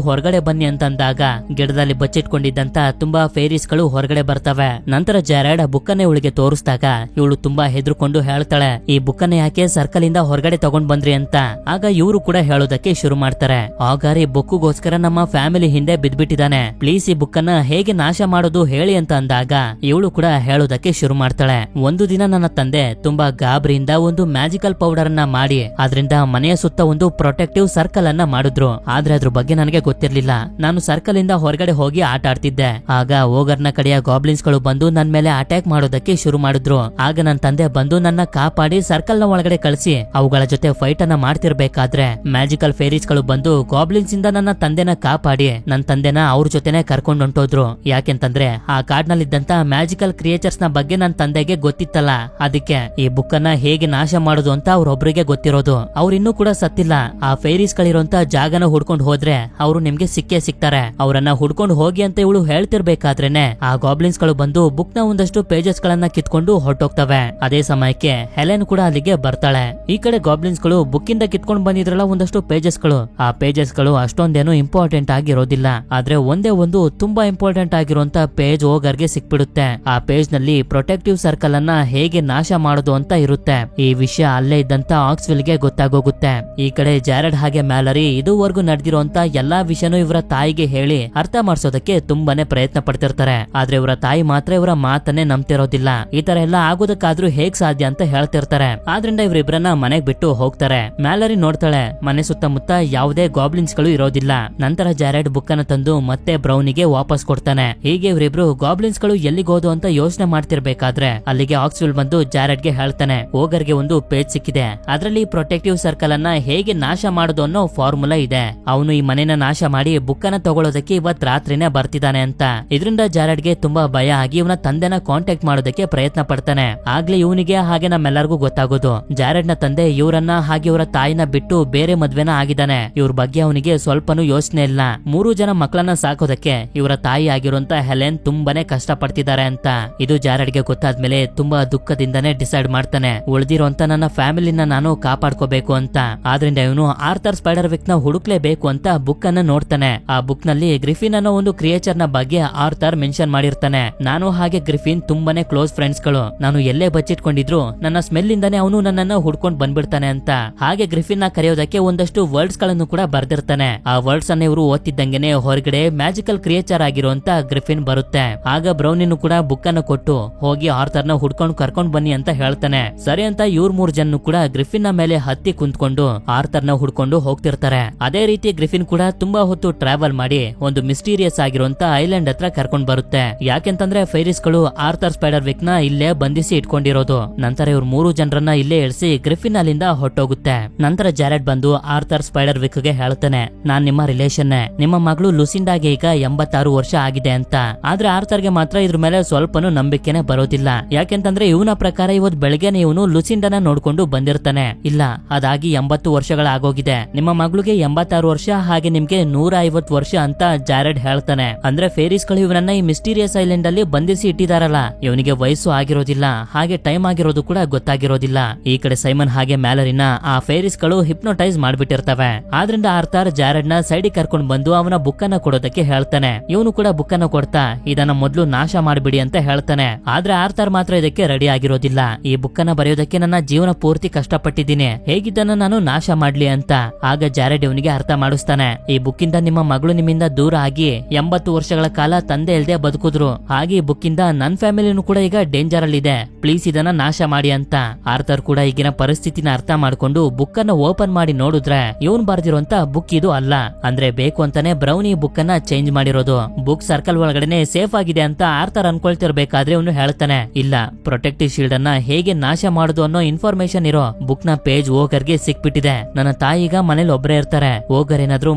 ಹೊರಗಡೆ ಬನ್ನಿ ಅಂತ ಅಂದಾಗ ಗಿಡದಲ್ಲಿ ಬಚ್ಚಿಟ್ಕೊಂಡಿದ್ದಂತ ತುಂಬಾ ಫೇರೀಸ್ ಗಳು ಹೊರಗಡೆ ಬರ್ತವೆ. ನಂತರ ಜಾರೆಡ್ ಬುಕ್ ಅನ್ನೇ ಇವಳಿಗೆ ತೋರಿಸಿದಾಗ ಇವಳು ತುಂಬಾ ಹೆದರ್ಕೊಂಡು ಹೇಳ್ತಾಳೆ, ಈ ಬುಕ್ ಅನ್ನ ಯಾಕೆ ಸರ್ಕಲ್ ಇಂದ ಹೊರಗಡೆ ತಗೊಂಡ್ ಬಂದ್ರಿ ಅಂತ. ಆಗ ಇವರು ಕೂಡ ಹೇಳೋದಕ್ಕೆ ಶುರು ಮಾಡ್ತಾರೆ, ಆಗಾರಿ ಬುಕ್ಗೋಸ್ಕರ ನಮ್ಮ ಫ್ಯಾಮಿಲಿ ಹಿಂದೆ ಬಿದ್ಬಿಟ್ಟಿದ್ದಾನೆ, ಪ್ಲೀಸ್ ಈ ಬುಕ್ ಅನ್ನ ಹೇಗೆ ನಾಶ ಮಾಡೋದು ಹೇಳಿ ಅಂತ ಅಂದಾಗ ಇವಳು ಕೂಡ ಹೇಳೋದಕ್ಕೆ ಶುರು ಮಾಡ್ತಾಳೆ. ಒಂದು ದಿನ ನನ್ನ ತಂದೆ ತುಂಬಾ ಗಾಬರಿಯಿಂದ ಒಂದು ಮ್ಯಾಜಿಕಲ್ ಪೌಡರ್ ಅನ್ನ ಮಾಡಿ ಅದರಿಂದ ಮನೆಯ ಸುತ್ತ ಒಂದು ಪ್ರೊಟೆಕ್ಟಿವ್ ಸರ್ಕಲ್ ಅನ್ನ ಮಾಡಿದ್ರು. ಆದ್ರೆ ಅದ್ರ ಬಗ್ಗೆ ನನಗೆ ಗೊತ್ತಿರ್ಲಿಲ್ಲ. ನಾನು ಸರ್ಕಲ್ ಇಂದ ಹೊರಗಡೆ ಹೋಗಿ ಆಟ ಆಡ್ತಿದ್ದೆ. ಆಗ ಓಗರ್ನ ಕಡೆಯ ಗಾಬ್ಲಿನ್ಸ್ ಗಳು ಬಂದು ನನ್ ಮೇಲೆ ಅಟ್ಯಾಕ್ ಮಾಡೋದಕ್ಕೆ ಶುರು ಮಾಡಿದ್ರು. ಆಗ ನನ್ನ ತಂದೆ ಬಂದು ನನ್ನ ಕಾಪಾಡಿ ಸರ್ಕಲ್ ನ ಒಳಗಡೆ ಕಳಿಸಿ ಅವುಗಳ ಜೊತೆ ಫೈಟ್ ಅನ್ನ ಮಾಡ್ತಿರ್ಬೇಕಾದ್ರೆ ಮ್ಯಾಜಿಕಲ್ ಫೇರೀಸ್ ಗಳು ಬಂದು ಗಾಬ್ಲಿನ್ಸ್ ಇಂದ ನನ್ನ ತಂದೆನ ಕಾಪಾಡಿ ನನ್ನ ತಂದೆನ ಅವ್ರ ಜೊತೆನೆ ಕರ್ಕೊಂಡು ಹೊಂಟೋದ್ರು. ಯಾಕೆಂತಂದ್ರೆ ಆ ಕಾಡ್ನಲ್ಲಿದ್ದಂತ ಮ್ಯಾಜಿಕಲ್ ಕ್ರಿಯೇಚರ್ಸ್ ನ ಬಗ್ಗೆ ನನ್ನ ತಂದೆಗೆ ಗೊತ್ತಿತ್ತಲ್ಲ, ಅದಕ್ಕೆ ಈ ಬುಕ್ ಅನ್ನ ಹೇಗೆ ನಾಶ ಮಾಡೋದು ಅಂತ ಅವ್ರೊಬ್ರಿಗೆ ಗೊತ್ತಿರೋದು. ಅವ್ರು ಇನ್ನೂ ಕೂಡ ಸತ್ತಿಲ್ಲ. ಆ ಫೇರೀಸ್ ಗಳಿರುವಂತ ಜಾಗನ ಹುಡ್ಕೊಂಡು ಹೋದ್ರೆ ಅವರು ನಿಮ್ಗೆ ಸಿಕ್ಕೇ ಸಿಗ್ತಾರೆ, ಅವರನ್ನ ಹುಡ್ಕೊಂಡು ಹೋಗಿ ಅಂತ ಇವಳು ಹೇಳ್ತಿರ್ಬೇಕಾದ್ರೇನೆ ಆ ಗಾಬ್ಲಿನ್ಸ್ ಗಳು ಬಂದು ಬುಕ್ ನ ಒಂದಷ್ಟು ಪೇಜಸ್ ಗಳನ್ನ ಕಿತ್ಕೊಂಡು ಹೊರಟೋಗ್ತವೆ. ಅದೇ ಸಮಯಕ್ಕೆ ಹೆಲೆನ್ ಕೂಡ ಅಲ್ಲಿಗೆ ಬರ್ತಾಳೆ. ಈ ಕಡೆ ಗಾಬ್ಲಿನ್ಸ್ ಗಳು ಬುಕ್ ಇಂದ ಕಿತ್ಕೊಂಡು ಬಂದಿದ್ರಲ್ಲ ಒಂದಷ್ಟು ಪೇಜಸ್ ಗಳು, ಆ ಪೇಜಸ್ ಗಳು ಅಷ್ಟೊಂದೇನು ಇಂಪಾರ್ಟೆಂಟ್ ಆಗಿರೋದಿಲ್ಲ. ಆದ್ರೆ ಒಂದೇ ಒಂದು ತುಂಬಾ ಇಂಪಾರ್ಟೆಂಟ್ ಆಗಿರುವಂತ ಪೇಜ್ ಓಗರ್ಗೆ ಸಿಕ್ಬಿಡುತ್ತೆ. ಆ ಪೇಜ್ ನಲ್ಲಿ ಪ್ರೊಟೆಕ್ಟಿವ್ ಸರ್ಕಲ್ ಅನ್ನ ಹೇಗೆ ನಾಶ ಮಾಡೋದು ಅಂತ ಇರುತ್ತೆ. ಈ ವಿಷಯ ಅಲ್ಲೇ ಇದ್ದಂತ ಆಕ್ಸ್ವಿಲ್ ಗೆ ಗೊತ್ತಾಗೋಗುತ್ತೆ. ಈ ಕಡೆ ಜಾರೆಡ್ ಹಾಗೆ ಮ್ಯಾಲರಿ ಇದುವರೆಗೂ ನಡೆದಿರುವಂತ ಎಲ್ಲಾ ವಿಷಯನೂ ಇವರ ತಾಯಿಗೆ ಹೇಳಿ ಅರ್ಥ ಮಾಡಿಸೋದಕ್ಕೆ ತುಂಬಾನೇ ಪ್ರಯತ್ನ ಪಡ್ತಿರ್ತಾರೆ. ಆದ್ರೆ ಇವರ ತಾಯಿ ಮಾತ್ರ ಇವರ ಮಾತನ್ನೇ ನಂಬ್ತಿರೋದಿಲ್ಲ. ಈ ತರ ಎಲ್ಲ ಆಗೋದಕ್ಕಾದ್ರೂ ಹೇಗ್ ಸಾಧ್ಯ ಅಂತ ಹೇಳ್ತಿರ್ತಾರೆ. ಆದ್ರಿಂದ ಇವರಿಬ್ರನ್ನ ಮನೆಗ್ ಬಿಟ್ಟು ಹೋಗ್ತಾರೆ. ಮ್ಯಾಲರಿ ನೋಡ್ತಾಳೆ, ಮನೆ ಸುತ್ತಮುತ್ತ ಯಾವುದೇ ಗಾಬ್ಲಿನ್ಸ್ ಗಳು ಇರೋದಿಲ್ಲ. ನಂತರ ಜಾರೆಡ್ ಬುಕ್ ಅನ್ನ ತಂದು ಮತ್ತೆ ಬ್ರೌನಿಗೆ ವಾಪಸ್ ಕೊಡ್ತಾನೆ. ಹೀಗೆ ಇವರಿಬ್ರು ಗಾಬ್ಲಿನ್ಸ್ ಗಳು ಎಲ್ಲಿಗೋದು ಅಂತ ಯೋಚನೆ ಮಾಡ್ತಿರ್ಬೇಕಾದ್ರೆ ಅಲ್ಲಿಗೆ ಆಕ್ಸ್ವಿಲ್ ಬಂದು ಜಾರೆಡ್ ಗೆ ಹೇಳ್ತಾನೆ, ಓಗರ್ಗೆ ಒಂದು ಪೇಜ್ ಸಿಕ್ಕಿದೆ, ಅದರಲ್ಲಿ ಪ್ರೊಟೆಕ್ಟಿವ್ ಸರ್ಕಲ್ ಅನ್ನ ಹೇಗೆ ನಾಶ ಮಾಡೋದು ಅನ್ನೋ ಫಾರ್ಮುಲಾ ಇದೆ. ಅವನು ಈ ಮನೆನ ನಾಶ ಮಾಡಿ ಬುಕ್ ಅನ್ನ ತಗೊಳ್ಳೋದಕ್ಕೆ ಇವತ್ ರಾತ್ರಿನೇ ಬರ್ತಿದ್ದಾನೆ ಅಂತ. ಇದರಿಂದ ಜಾರೆಡ್ ಗೆ ತುಂಬಾ ಭಯ ಆಗಿ ಇವನ ತಂದೆನ ಕಾಂಟ್ಯಾಕ್ಟ್ ಮಾಡೋದಕ್ಕೆ ಪ್ರಯತ್ನ ಪಡ್ತಾನೆ. ಆಗ್ಲೇ ಇವನಿಗೆ ಹಾಗೆ ನಮ್ಮೆಲ್ಲರಿಗೂ ಗೊತ್ತಾಗೋದು, ಜಾರೆಡ್ ನ ತಂದೆ ಇವರನ್ನ ಹಾಗೆ ಇವರ ತಾಯಿನ ಬಿಟ್ಟು ಬೇರೆ ಮದ್ವೆನ ಆಗಿದ್ದಾನೆ. ಇವ್ರ ಬಗ್ಗೆ ಅವನಿಗೆ ಸ್ವಲ್ಪನೂ ಯೋಚನೆ ಇಲ್ಲ. 3 ಜನ ಮಕ್ಕಳನ್ನ ಸಾಕೋದಕ್ಕೆ ಇವರ ತಾಯಿ ಆಗಿರುವಂತ ಹೆಲೆನ್ ತುಂಬಾನೇ ಕಷ್ಟ ಪಡ್ತಿದ್ದಾರೆ ಅಂತ. ಇದು ಜಾರೆಡ್ ಗೆ ಗೊತ್ತಾದ್ಮೇಲೆ ತುಂಬಾ ದುಃಖದಿಂದಾನೇ ಡಿಸೈಡ್ ಮಾಡ್ತಾನೆ, ಉಳಿದಿರುವಂತ ನನ್ನ ಫ್ಯಾಮಿಲಿನ ನಾನು ಕಾಪಾಡ್ಕೋಬೇಕು ಅಂತ. ಆದ್ರಿಂದ ಇವನು ಆರ್ಥರ್ ಸ್ಪೈಡರ್ ವಿಕ್ ನ ಹುಡುಕ್ಲೇಬೇಕು ಅಂತ ಬುಕ್ ಅನ್ನ ನೋಡ್ತಾನೆ. ಆ ಬುಕ್ ನಲ್ಲಿ ಗ್ರಿಫಿನ್ ಅನ್ನೋ ಒಂದು ಕ್ರಿಯೇಚರ್ ನ ಬಗ್ಗೆ ಆರ್ಥರ್ ಮೆನ್ಷನ್ ಮಾಡಿರ್ತಾನೆ. ನಾನು ಹಾಗೆ ಗ್ರಿಫಿನ್ ತುಂಬಾನೇ ಕ್ಲೋಸ್ ಫ್ರೆಂಡ್ಸ್ ಗಳು, ನಾನು ಎಲ್ಲೇ ಬಚ್ಚಿಟ್ಕೊಂಡಿದ್ರು ನನ್ನ ಸ್ಮೆಲ್ ಇಂದಾನೆ ಅವನು ನನ್ನನ್ನ ಹುಡ್ಕೊಂಡ್ ಬಂದ್ಬಿಡ್ತಾನೆ ಅಂತ. ಹಾಗೆ ಗ್ರಿಫಿನ್ ನ ಕರೆಯೋದಕ್ಕೆ ಒಂದಷ್ಟು ವರ್ಡ್ಸ್ ಗಳನ್ನು ಕೂಡ ಬರ್ದಿರ್ತಾನೆ. ಆ ವರ್ಡ್ಸ್ ಅನ್ನ ಇವರು ಓದ್ತಿದ್ದಂಗೆನೆ ಹೊರಗಡೆ ಮ್ಯಾಜಿಕಲ್ ಕ್ರಿಯೇಚರ್ ಆಗಿರುವಂತ ಗ್ರಿಫಿನ್ ಬರುತ್ತೆ. ಆಗ ಬ್ರೌನಿನು ಕೂಡ ಬುಕ್ ಅನ್ನು ಕೊಟ್ಟು ಹೋಗಿ ಆರ್ಥರ್ ನ ಹುಡ್ಕೊಂಡು ಕರ್ಕೊಂಡ್ ಬನ್ನಿ ಅಂತ ಹೇಳ್ತಾನೆ. ಸರಿ ಅಂತ ಇವ್ರ 3 ಜನ ಕೂಡ ಗ್ರಿಫಿನ್ ನ ಮೇಲೆ ಹತ್ತಿ ಕುಂತ್ಕೊಂಡು ಆರ್ಥರ್ ನ ಹುಡ್ಕೊಂಡು ಹೋಗ್ತಿರ್ತಾರೆ. ಅದೇ ರೀತಿ ಗ್ರಿಫಿನ್ ಕೂಡ ತುಂಬಾ ಹೊತ್ತು ಟ್ರಾವೆಲ್ ಮಾಡಿ ಒಂದು ಮಿಸ್ಟೀರಿಯಸ್ ಆಗಿರುವಂತ ಐಲ್ಯಾಂಡ್ ಹತ್ರ ಕರ್ಕೊಂಡ್ ಬರುತ್ತೆ. ಯಾಕೆಂತಂದ್ರೆ ಫೈರಿಸ್ ಗಳು ಆರ್ಥರ್ ಸ್ಪೈಡರ್ ವಿಕ್ ನ ಇಲ್ಲೇ ಬಂಧಿಸಿ ಇಟ್ಕೊಂಡಿರೋದು. ನಂತರ ಇವ್ರ 3 ಜನರನ್ನ ಇಲ್ಲೇ ಇಳಿಸಿ ಗ್ರಿಫಿನ್ ಅಲ್ಲಿಂದ ಹೊಟ್ಟೋಗುತ್ತೆ. ನಂತರ ಜಾರೆಡ್ ಬಂದು ಆರ್ಥರ್ ಸ್ಪೈಡರ್ ವಿಕ್ ಗೆ ಹೇಳ್ತಾನೆ, ನಾನ್ ನಿಮ್ಮ ರಿಲೇಷನ್, ನಿಮ್ಮ ಮಗಳು ಲುಸಿಂಡಾಗೆ ಈಗ 86 ವರ್ಷ ಆಗಿದೆ ಅಂತ. ಆದ್ರೆ ಆರ್ಥರ್ ಗೆ ಮಾತ್ರ ಇದ್ರ ಮೇಲೆ ಸ್ವಲ್ಪನೂ ನಂಬಿಕೆನೆ ಬರೋದಿಲ್ಲ. ಯಾಕೆಂತಂದ್ರೆ ಇವನ ಪ್ರಕಾರ ಇವತ್ ಬೆಳಗ್ಗೆನೆ ಇವನು ಲುಸಿಂಡಾನ ನೋಡ್ಕೊಂಡು ಬಂದಿರ್ತಾನೆ. ಇಲ್ಲ, ಅದಾಗಿ 80 ವರ್ಷಗಳಾಗೋಗಿದೆ, ನಿಮ್ಮ ಮಗಳಿಗೆ 86 ವರ್ಷ, ಹಾಗೆ ನಿಮ್ಗೆ 150 ವರ್ಷ ಅಂತ ಜಾರೆಡ್ ಹೇಳ್ತಾನೆ. ಅಂದ್ರೆ ಫೇರೀಸ್ ಗಳು ಇವನನ್ನ ಈ ಮಿಸ್ಟೀರಿಯಸ್ ಐಲ್ಯಾಂಡ್ ಅಲ್ಲಿ ಬಂಧಿಸಿ ಇಟ್ಟಿದಾರಲ್ಲ, ಇವನಿಗೆ ವಯಸ್ಸು ಆಗಿರೋದಿಲ್ಲ, ಹಾಗೆ ಟೈಮ್ ಆಗಿರೋದು ಕೂಡ ಗೊತ್ತಾಗಿರೋದಿಲ್ಲ. ಈ ಕಡೆ ಸೈಮನ್ ಹಾಗೆ ಮ್ಯಾಲರಿನ ಆ ಫೇರೀಸ್ ಗಳು ಹಿಪ್ನೋಟೈಸ್ ಮಾಡ್ಬಿಟ್ಟಿರ್ತವೆ. ಆದ್ರಿಂದ ಆರ್ಥರ್ ಜಾರೆಡ್ ನ ಸೈಡ್ ಕರ್ಕೊಂಡ್ ಬಂದು ಅವನ ಬುಕ್ ಅನ್ನ ಕೊಡೋದಕ್ಕೆ ಹೇಳ್ತಾನೆ. ಇವನು ಕೂಡ ಬುಕ್ ಅನ್ನ ಕೊಡ್ತಾ ಇದನ್ನ ಮೊದ್ಲು ನಾಶ ಮಾಡ್ಬಿಡಿ ಅಂತ ಹೇಳ್ತಾನೆ. ಆದ್ರೆ ಆರ್ಥರ್ ಮಾತ್ರ ಇದಕ್ಕೆ ರೆಡಿ ಆಗಿರೋದಿಲ್ಲ. ಈ ಬುಕ್ ಅನ್ನ ಬರೆಯೋದಕ್ಕೆ ನನ್ನ ಜೀವನ ಪೂರ್ತಿ ಕಷ್ಟಪಟ್ಟಿದ್ದೀನಿ, ಹೇಗಿದ್ದನ್ನ ನಾನು ನಾಶ ಮಾಡ್ಲಿ ಅಂತ. ಆಗ ಜಾರೆಡ್ ಇವನಿಗೆ ಅರ್ಥ ಮಾಡಿಸ್ತಾನೆ, ಈ ಬುಕ್ ಇಂದ ನಿಮ್ಮ ಮಗಳು ನಿಮ್ಮಿಂದ ದೂರ ಆಗಿ 80 ವರ್ಷಗಳ ಕಾಲ ತಂದೆ ಇಲ್ದೆ ಬದುಕಿದ್ರು, ಹಾಗೆ ಈ ಬುಕ್ ಇಂದ ನನ್ ಫ್ಯಾಮಿಲಿನೂ ಕೂಡ ಈಗ ಡೇಂಜರ್ ಅಲ್ಲಿ ಇದೆ, ಪ್ಲೀಸ್ ಇದನ್ನ ನಾಶ ಮಾಡಿ ಅಂತ. ಆರ್ಥರ್ ಕೂಡ ಈಗಿನ ಪರಿಸ್ಥಿತಿನ ಅರ್ಥ ಮಾಡ್ಕೊಂಡು ಬುಕ್ ಅನ್ನ ಓಪನ್ ಮಾಡಿ ನೋಡಿದ್ರೆ ಇವನ್ ಬರ್ದಿರುವಂತ ಬುಕ್ ಇದು ಅಲ್ಲ. ಅಂದ್ರೆ ಬೇಕು ಅಂತಾನೆ ಬ್ರೌನಿ ಬುಕ್ ಅನ್ನ ಚೇಂಜ್ ಮಾಡಿರೋದು. ಬುಕ್ ಸರ್ಕಲ್ ಒಳಗಡೆ ಸೇಫ್ ಆಗಿದೆ ಅಂತ ಆರ್ಥರ್ ಅನ್ಕೊಳ್ತಿರ್ಬೇಕಾದ್ರೆ ಇವನು ಹೇಳ್ತಾನೆ, ಇಲ್ಲ, ಪ್ರೊಟೆಕ್ಟಿವ್ ಶೀಲ್ಡ್ ಅನ್ನ ಹೇಗೆ ನಾಶ ಮಾಡೋದು ಅನ್ನೋ ಇನ್ಫಾರ್ಮೇಶನ್ ಇರೋ ಬುಕ್ ನ ಪೇಜ್ ಓಗರ್ಗೆ ಸಿಕ್ಬಿಟ್ಟಿದೆ. ನನ್ನ ತಾಯಿ ಈಗ ಮನೇಲಿ ಒಬ್ರೇ ಇರ್ತಾರೆ. ಓಗರ್ ಏನಾದ್ರೂ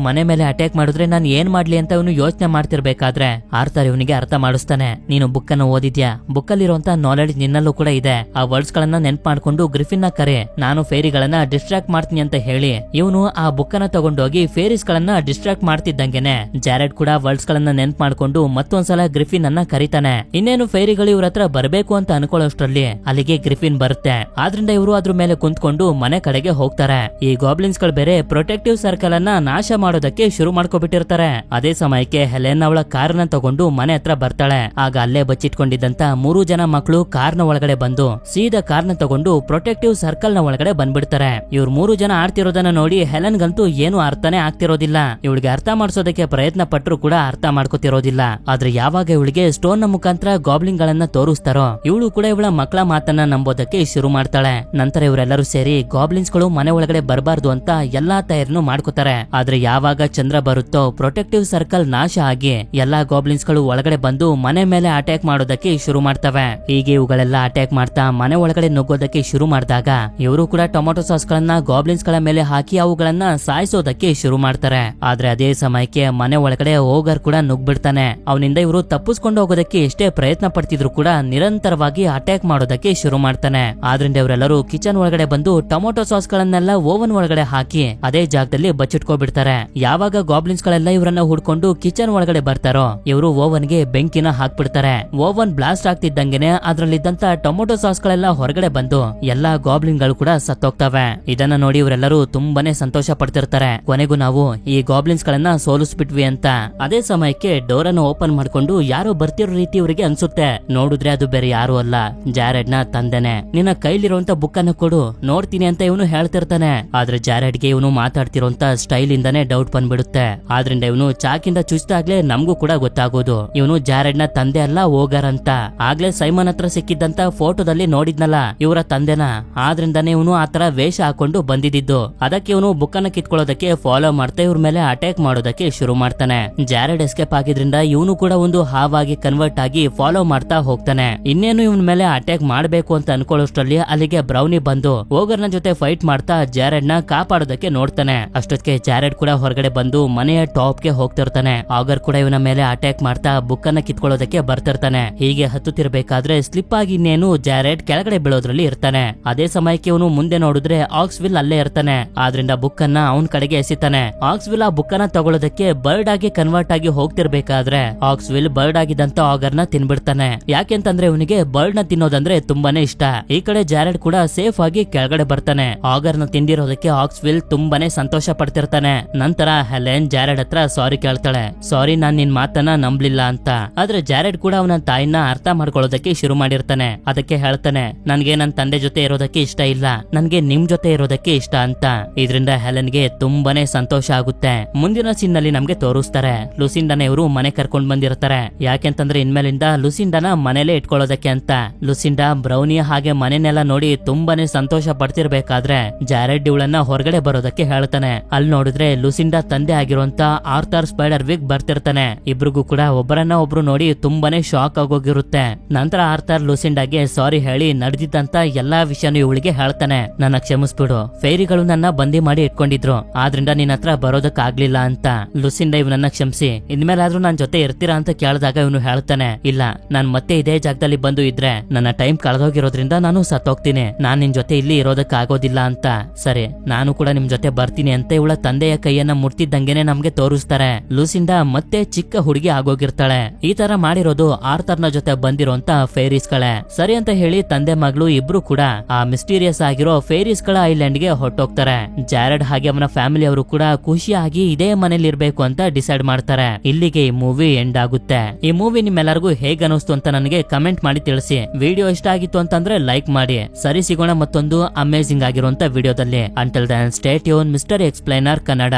ಮನೆ ಮೇಲೆ ಅಟ್ಯಾಕ್ ಮಾಡಿದ್ರೆ ನಾನು ಏನ್ ಮಾಡ್ಲಿ ಅಂತ ಇವನು ಯೋಚನೆ ಮಾಡ್ತಿರ್ಬೇಕಾದ್ರೆ ಆರ್ಥರ್ ಇವನಿಗೆ ಅರ್ಥ ಮಾಡಿಸ್ತಾನೆ. ನೀನು ಬುಕ್ ಅನ್ನ ಓದಿದ್ಯಾ, ಬುಕ್ ಅಲ್ಲಿರುವಂತ ನಾಲೆಡ್ಜ್ ನಿನ್ನಲ್ಲೂ ಕೂಡ ಇದೆ. ಆ ವರ್ಡ್ಸ್ ಗಳನ್ನ ನೆನ್ಪ್ ಮಾಡ್ಕೊಂಡು ಗ್ರಿಫಿನ್ ನ ಕರೆ, ನಾನು ಫೇರಿಗಳನ್ನ ಡಿಸ್ಟ್ರಾಕ್ಟ್ ಮಾಡ್ತೀನಿ ಅಂತ ಹೇಳಿ ಇವನು ಆ ಬುಕ್ ಅನ್ನ ತಗೊಂಡೋಗಿ ಫೇರಿಸ್ ಗಳನ್ನ ಡಿಸ್ಟ್ರಾಕ್ಟ್ ಮಾಡ್ತಿದ್ದಂಗೆನೆ ಜಾರೆಡ್ ಕೂಡ ವರ್ಡ್ಸ್ ಗಳನ್ನ ನೆನ್ಪ್ ಮಾಡ್ಕೊಂಡು ಮತ್ತೊಂದ್ಸಲ ಗ್ರಿಫಿನ್ ಅನ್ನ ಕರೀತಾನೆ. ಇನ್ನೇನು ಫೇರಿಗಳು ಇವ್ರ ಹತ್ರ ಬರಬೇಕು ಅಂತ ಅನ್ಕೊಳ್ಳೋಷ್ಟ್ರಲ್ಲಿ ಅಲ್ಲಿಗೆ ಗ್ರಿಫಿನ್ ಬರುತ್ತೆ. ಆದ್ರಿಂದ ಇವರು ಅದ್ರ ಮೇಲೆ ಕುಂತ್ಕೊಂಡು ಮನೆ ಕಡೆಗೆ ಹೋಗ್ತಾರೆ. ಈ ಗಾಬ್ಲಿನ್ಸ್ ಗಳು ಬೇರೆ ಪ್ರೊಟೆಕ್ಟಿವ್ ಸರ್ಕಲ್ ಅನ್ನ ನಾಶ ಮಾಡೋದಕ್ಕೆ ಶುರು ಮಾಡ್ಕೊಬಿಟ್ಟಿರ್ತಾರೆ. ಅದೇ ಸಮಯಕ್ಕೆ ಹೆಲೆನ್ ಅವಳ ಕಾರನ್ನ ತಗೊಂಡು ಮನೆ ಹತ್ರ ಬರ್ತಾಳೆ. ಆಗ ಅಲ್ಲೇ ಬಚ್ಚಿಟ್ಕೊಂಡಿದ್ದಂತ 3 ಜನ ಮಕ್ಕಳು ಕಾರ್ನ ಒಳಗಡೆ ಬಂದು ಸೀದಾ ಕಾರ್ನ ತಗೊಂಡು ಪ್ರೊಟೆಕ್ಟಿವ್ ಸರ್ಕಲ್ ನ ಒಳಗಡೆ ಬಂದ್ಬಿಡ್ತಾರೆ. ಇವ್ರು 3 ಜನ ಆಡ್ತಿರೋದನ್ನ ನೋಡಿ ಹೆಲೆನ್ಗಂತೂ ಏನು ಅರ್ಥನೇ ಆಗ್ತಿರೋದಿಲ್ಲ. ಇವಳಿಗೆ ಅರ್ಥ ಮಾಡಿಸೋದಕ್ಕೆ ಪ್ರಯತ್ನ ಪಟ್ಟರು ಕೂಡ ಅರ್ಥ ಮಾಡ್ಕೋತಿರೋದಿಲ್ಲ. ಆದ್ರೆ ಯಾವಾಗ ಇವಳಿಗೆ ಸ್ಟೋನ್ ನ ಮುಖಾಂತರ ಗಾಬ್ಲಿನ್ ಗಳನ್ನ ತೋರಿಸ್ತಾರೋ ಇವಳು ಕೂಡ ಇವಳ ಮಕ್ಕಳ ಮಾತನ್ನ ನಂಬೋದಕ್ಕೆ ಶುರು ಮಾಡ್ತಾಳೆ. ನಂತರ ಇವರೆಲ್ಲರೂ ಸೇರಿ ಗಾಬ್ಲಿನ್ಸ್ ಗಳು ಮನೆ ಒಳಗಡೆ ಬರಬಾರ್ದು ಅಂತ ಎಲ್ಲಾ ತಯಾರಿನೂ ಮಾಡ್ಕೋತಾರೆ. ಆದ್ರೆ ಯಾವಾಗ ಚಂದ್ರ ಬರುತ್ತೋ ಪ್ರೊಟೆಕ್ಟಿವ್ ಸರ್ಕಲ್ ನಾಶ ಆಗಿ ಎಲ್ಲಾ ಗಾಬ್ಲಿನ್ಸ್ ಗಳು ಒಳಗಡೆ ಬಂದು ಮನೆ ಮೇಲೆ ಅಟ್ಯಾಕ್ ಮಾಡೋದಕ್ಕೆ ಶುರು ಮಾಡ್ತವೆ. ಹೀಗೆ ಇವುಗಳೆಲ್ಲ ಅಟ್ಯಾಕ್ ಮಾಡ್ತಾ ಮನೆ ಒಳಗಡೆ ನುಗ್ಗೋದಕ್ಕೆ ಶುರು ಮಾಡಿದಾಗ ಇವರು ಕೂಡ ಟೊಮೆಟೊ ಸಾಸ್ ಗಳನ್ನ ಗಾಬ್ಲಿನ್ಸ್ ಗಳ ಮೇಲೆ ಹಾಕಿ ಅವುಗಳನ್ನ ಸಾಯಿಸೋದಕ್ಕೆ ಶುರು ಮಾಡ್ತಾರೆ. ಆದ್ರೆ ಅದೇ ಸಮಯಕ್ಕೆ ಮನೆ ಒಳಗಡೆ ಓಗರ್ ಕೂಡ ನುಗ್ಬಿಡ್ತಾನೆ. ಅವನಿಂದ ಇವರು ತಪ್ಪಿಸ್ಕೊಂಡು ಹೋಗೋದಕ್ಕೆ ಎಷ್ಟೇ ಪ್ರಯತ್ನ ಪಡ್ತಿದ್ರು ಕೂಡ ನಿರಂತರವಾಗಿ ಅಟ್ಯಾಕ್ ಮಾಡೋದಕ್ಕೆ ಶುರು ಮಾಡ್ತಾನೆ. ಆದ್ರಿಂದ ಇವರೆಲ್ಲರೂ ಕಿಚನ್ ಒಳಗಡೆ ಬಂದು ಟೊಮೆಟೊ ಸಾಸ್ ಗಳನ್ನೆಲ್ಲ ಓವನ್ ಒಳಗಡೆ ಹಾಕಿ ಅದೇ ಜಾಗದಲ್ಲಿ ಬಚ್ಚಿಟ್ಕೋಬಿಡ್ತಾರೆ. ಯಾವಾಗ ಗಾಬ್ಲಿನ್ಸ್ ಗಳೆಲ್ಲ ಇವರನ್ನ ಹುಡ್ಕೊಂಡು ಕಿಚನ್ ಒಳಗಡೆ ಬರ್ತಾರೋ ಇವರು ಓವನ್ ಗೆ ಬೆಂಕಿನ ಹಾಕ್ಬಿಡ್ತಾರೆ. ಓವನ್ ಬ್ಲಾಸ್ಟ್ ಆಗ್ತಿದ್ದಂಗೆನೆ ಅದ್ರಲ್ಲಿದ್ದಂತ ಟೊಮೆಟೊ ಸಾಸ್ ಗಳೆಲ್ಲ ಹೊರಗಡೆ ಬಂದು ಎಲ್ಲಾ ಗಾಬ್ಲಿನ್ ಗಳು ಕೂಡ ಸತ್ತೋಗ್ತವೆ. ಇದನ್ನ ನೋಡಿ ಇವರೆಲ್ಲರೂ ತುಂಬಾನೇ ಸಂತೋಷ ಪಡ್ತಿರ್ತಾರೆ. ಕೊನೆಗೂ ನಾವು ಈ ಗಾಬ್ಲಿನ್ಸ್ ಗಳನ್ನ ಸೋಲಿಸ್ಬಿಟ್ವಿ ಅಂತ. ಅದೇ ಸಮಯಕ್ಕೆ ಡೋರ್ ಅನ್ನು ಓಪನ್ ಮಾಡ್ಕೊಂಡು ಯಾರೋ ಬರ್ತಿರೋ ರೀತಿ ಇವರಿಗೆ ಅನ್ಸುತ್ತೆ. ನೋಡಿದ್ರೆ ಅದು ಬೇರೆ ಯಾರು ಅಲ್ಲ, ಜಾರೆಡ್ ನ ತಂದೆನೆ. ನಿನ್ನ ಕೈಲಿರುವಂತ ಬುಕ್ ಅನ್ನು ಕೊಡು, ನೋಡ್ತೀನಿ ಅಂತ ಇವನು ಹೇಳ್ತಿರ್ತಾನೆ. ಆದ್ರೆ ಜಾರೆಡ್ ಗೆ ಇವನು ಮಾತಾಡ್ತಿರೋಂತ ಸ್ಟೈಲ್ ಇಂದಾನೆ ಡೌಟ್ ಬಂದ್ಬಿಡುತ್ತೆ. ಆದ್ರಿಂದ ಇವನು ಚಾಕಿಂದ ಚುಚ್ಚಿದಾಗ್ಲೇ ನಮಗೂ ಕೂಡ ಗೊತ್ತಾಗೋದು ಇವನು ಜಾರೆಡ್ ನ ತಂದೆ ಅಲ್ಲ ಓಗರ್ ಅಂತ. ಆಗ್ಲೇ ಸೈಮನ್ ಹತ್ರ ಸಿಕ್ಕಿದ್ದಂತ ಫೋಟೋದಲ್ಲಿ ನೋಡಿದ್ನಲ್ಲ ಇವರ ತಂದೆನ. ಆದ್ರಿಂದಾನೆ ಇವನು ಆತರ ವೇಷ ಹಾಕೊಂಡು ಬಂದಿದ್ದು. ಅದಕ್ಕೆ ಇವನು ಬುಕ್ ಅನ್ನ ಕಿತ್ಕೊಳ್ಳೋದಕ್ಕೆ ಫಾಲೋ ಮಾಡ್ತಾ ಇವ್ರ ಮೇಲೆ ಅಟ್ಯಾಕ್ ಮಾಡೋದಕ್ಕೆ ಶುರು ಮಾಡ್ತಾನೆ. ಜಾರೆಡ್ ಎಸ್ಕೇಪ್ ಆಗಿದ್ರಿಂದ ಇವನು ಕೂಡ ಒಂದು ಹಾವಾಗಿ ಕನ್ವರ್ಟ್ ಆಗಿ ಫಾಲೋ ಮಾಡ್ತಾ ಹೋಗ್ತಾನೆ. ಇನ್ನೇನು ಇವನ್ ಮೇಲೆ ಅಟ್ಯಾಕ್ ಮಾಡ್ಬೇಕು ಅಂತ ಅನ್ಕೊಳ್ಳೋಷ್ಟ್ರಲ್ಲಿ ಅಲ್ಲಿಗೆ ಬ್ರೌನಿ ಬಂದು ಓಗರ್ ನ ಜೊತೆ ಫೈಟ್ ಮಾಡ್ತಾ ಜಾರೆಡ್ ನ ಕಾಪಾಡೋದಕ್ಕೆ ನೋಡ್ತಾನೆ. ಅಷ್ಟೊತ್ತಿಗೆ ಜಾರೆಡ್ ಕೂಡ ಹೊರಗಡೆ ಬಂದು ಮನೆಯ ಟಾಪ್ ಗೆ ಹೋಗ್ತಿರ್ತಾನೆ. ಓಗರ್ ಕೂಡ ಇವನ ಮೇಲೆ ಅಟ್ಯಾಕ್ ಮಾಡ್ತಾ ಬುಕ್ ಅನ್ನ ಕಿತ್ಕೊಳ್ಳೋದಕ್ಕೆ ಬರ್ತಿರ್ತಾನೆ. ಹೀಗೆ ಹತ್ತುತ್ತಿರ್ಬೇಕಾದ್ರೆ ಸ್ಲಿಪ್ ಆಗಿ ಇನ್ನೇನು ಜಾರೆಡ್ ಕೆಳಗಡೆ ಬೀಳೋದ್ರಲ್ಲಿ ಇರ್ತಾನೆ. ಅದೇ ಸಮಯಕ್ಕೆ ಇವನು ಮುಂದೆ ನೋಡಿದ್ರೆ ಆಕ್ಸ್ವಿಲ್ ಅಲ್ಲೇ ಇರ್ತಾನೆ. ಆದ್ರಿಂದ ಬುಕ್ ಅನ್ನ ಅವನ್ ಕಡೆಗೆ ಎಸಿತಾನೆ. ಆಕ್ಸ್ವಿಲ್ ಆ ಬುಕ್ ಅನ್ನ ತಗೊಳ್ಳೋದಕ್ಕೆ ಬರ್ಡ್ ಆಗಿ ಕನ್ವರ್ಟ್ ಆಗಿ ಹೋಗ್ತಿರ್ಬೇಕಾದ್ರೆ ಆಕ್ಸ್ವಿಲ್ ಬರ್ಡ್ ಆಗಿದ್ದಂತ ಆಗರ್ ನ ತಿನ್ಬಿಡ್ತಾನೆ. ಯಾಕೆಂತಂದ್ರೆ ಇವನಿಗೆ ಬರ್ಡ್ ನ ತಿನ್ನೋದಂದ್ರೆ ತುಂಬಾನೇ ಇಷ್ಟ. ಈ ಕಡೆ ಜಾರೆಡ್ ಕೂಡ ಸೇಫ್ ಆಗಿ ಕೆಳಗಡೆ ಬರ್ತಾನೆ. ಆಗರ್ ನ ತಿಂದಿರೋದಕ್ಕೆ ಆಕ್ಸ್ವಿಲ್ ತುಂಬಾನೇ ಸಂತೋಷ ಪಡ್ತಿರ್ತಾನೆ. ನಂತರ ಹೆಲೆನ್ ಜಾರೆಡ್ ಹತ್ರ ಸಾರಿ ಕೇಳ್ತಾಳೆ. ಸಾರಿ, ನಾನ್ ನಿನ್ ಮಾತನ್ನ ನಂಬ್ಲಿಲ್ಲ ಅಂತ. ಆದ್ರೆ ಜಾರೆಡ್ ಕೂಡ ಅವನ ತಾಯಿನ ಅರ್ಥ ಮಾಡ್ಕೊಳ್ಳೋದಕ್ಕೆ ಶುರು ಮಾಡಿರ್ತಾನೆ. ಅದಕ್ಕೆ ಹೇಳ್ತಾನೆ, ನನ್ಗೆ ನನ್ ತಂದೆ ಜೊತೆ ಇರೋದಕ್ಕೆ ಇಷ್ಟ ಇಲ್ಲ, ನನ್ಗೆ ನಿಮ್ ಜೊತೆ ಇರೋದಕ್ಕೆ ಇಷ್ಟ ಅಂತ. ಇದರಿಂದ ಹೆಲೆನ್ಗೆ ತುಂಬಾನೇ ಸಂತೋಷ ಆಗುತ್ತೆ. ಮುಂದಿನ ಸೀನ್ ನಲ್ಲಿ ನಮ್ಗೆ ತೋರಿಸ್ತಾರೆ ಲುಸಿಂಡಾನ ಇವರು ಮನೆ ಕರ್ಕೊಂಡ್ ಬಂದಿರ್ತಾರೆ. ಯಾಕೆಂತಂದ್ರೆ ಇನ್ಮೇಲಿಂದ ಲುಸಿಂಡಾನ ಮನೇಲೆ ಇಟ್ಕೊಳ್ಳೋದಕ್ಕೆ ಅಂತ. ಲುಸಿಂಡಾ ಬ್ರೌನಿಯ ಹಾಗೆ ಮನೆನೆಲ್ಲ ನೋಡಿ ತುಂಬಾನೇ ಸಂತೋಷ ಪಡ್ತಿರ್ಬೇಕಾದ್ರೆ ಜಾರೆಡ್ ಇವಳನ್ನ ಹೊರಗಡೆ ಬರೋದಕ್ಕೆ ಹೇಳ್ತಾನೆ. ಅಲ್ಲಿ ನೋಡಿದ್ರೆ ಲುಸಿಂಡಾ ತಂದೆ ಆಗಿರುವಂತ ಆರ್ಥರ್ ಸ್ಪೈಡರ್ ವಿಗ್ ಬರ್ತಿರ್ತಾನೆ. ಇಬ್ರಿಗೂ ಕೂಡ ಒಬ್ಬರನ್ನ ಒಬ್ರು ನೋಡಿ ತುಂಬಾನೇ ಶಾಕ್ ಆಗೋಗಿರುತ್ತೆ. ನಂತರ ಆರ್ಥರ್ ಲುಸಿಂಡಾಗೆ ಸಾರಿ ಹೇಳಿ ನಡೆದಿದ್ದಂತ ಎಲ್ಲಾ ವಿಷಯನೂ ಇವಳಿಗೆ ಹೇಳ್ತಾನೆ. ನನ್ನ ಕ್ಷಮಿಸ್ಬಿಡು, ಫೇರಿಗಳು ನನ್ನ ಬಂದಿ ಮಾಡಿ ಇಟ್ಕೊಂಡಿದ್ರು, ಆದ್ರಿಂದ ನಿನ್ನ ಹತ್ರ ಬರೋದಕ್ ಆಗ್ಲಿಲ್ಲ ಅಂತ. ಲುಸಿಂಡಾ ಇವನನ್ನ ಕ್ಷಮಿಸಿ ಇನ್ಮೇಲಾದ್ರೂ ನನ್ ಜೊತೆ ಇರ್ತೀರಾ ಅಂತ ಕೇಳಿದಾಗ ಇವನು ಹೇಳ್ತಾನೆ, ಇಲ್ಲ, ನಾನ್ ಮತ್ತೆ ಇದೇ ಜಾಗದಲ್ಲಿ ಬಂದು ಇದ್ರೆ ನನ್ನ ಟೈಮ್ ಕಳೆದೋಗಿರೋದ್ರಿಂದ ನಾನು ಸತ್ತೋಗ್ತೀನಿ, ನಾನ್ ನಿನ್ ಜೊತೆ ಇಲ್ಲಿ ಇರೋದಕ್ ಆಗೋದಿಲ್ಲ ಅಂತ. ಸರಿ, ನಾನು ಕೂಡ ನಿಮ್ ಜೊತೆ ಬರ್ತೀನಿ ಅಂತ ಇವಳ ತಂದೆಯ ಕೈಯನ್ನ ಮುಟ್ತಿದ್ದಂಗೆನೆ ನಮ್ಗೆ ತೋರಿಸ್ತಾರೆ. ಲುಸಿಂಡಾ ಮತ್ತೆ ಚಿಕ್ಕ ಹುಡುಗಿ ಆಗೋಗಿರ್ತಾಳೆ. ಈ ತರ ಮಾಡಿರೋದು ಆರ್ಥರ್ ನ ಜೊತೆ ಬಂದಿರೋಂತ ಫೇರೀಸ್ ಗಳೇ. ಸರಿ ಅಂತ ಹೇಳಿ ತಂದೆ ಮಗಳು ಇಬ್ರು ಕೂಡ ಆ ಮಿಸ್ಟೀರಿಯಸ್ ಆಗಿರೋ ಫೇರೀಸ್ ಗಳ ಐಲ್ಯಾಂಡ್ ಗೆ ಹೊರಟೋಗ್ತಾರೆ. ಜಾರೆಡ್ ಹಾಗೆ ಅವನ ಫ್ಯಾಮಿಲಿ ಅವರು ಕೂಡ ಖುಷಿಯಾಗಿ ಇದೇ ಮನೇಲಿ ಇರ್ಬೇಕು ಅಂತ ಡಿಸೈಡ್ ಮಾಡ್ತಾರೆ. ಇಲ್ಲಿಗೆ ಈ ಮೂವಿ ಎಂಡ್ ಆಗುತ್ತೆ. ಈ ಮೂವಿ ನಿಮ್ಮೆಲ್ಲರಿಗೂ ಹೇಗ್ ಅನಿಸ್ತು ಅಂತ ನನಗೆ ಕಮೆಂಟ್ ಮಾಡಿ ತಿಳಿಸಿ. ವಿಡಿಯೋ ಇಷ್ಟ ಆಗಿತ್ತು ಅಂತಂದ್ರೆ ಲೈಕ್ ಮಾಡಿ. ಸರಿ, ಸಿಗೋಣ ಮತ್ತೊಂದು ಅಮೇಜಿಂಗ್ ಆಗಿರುವಂತ ವಿಡಿಯೋದಲ್ಲಿ. Until then stay tune mister explainer Kannada.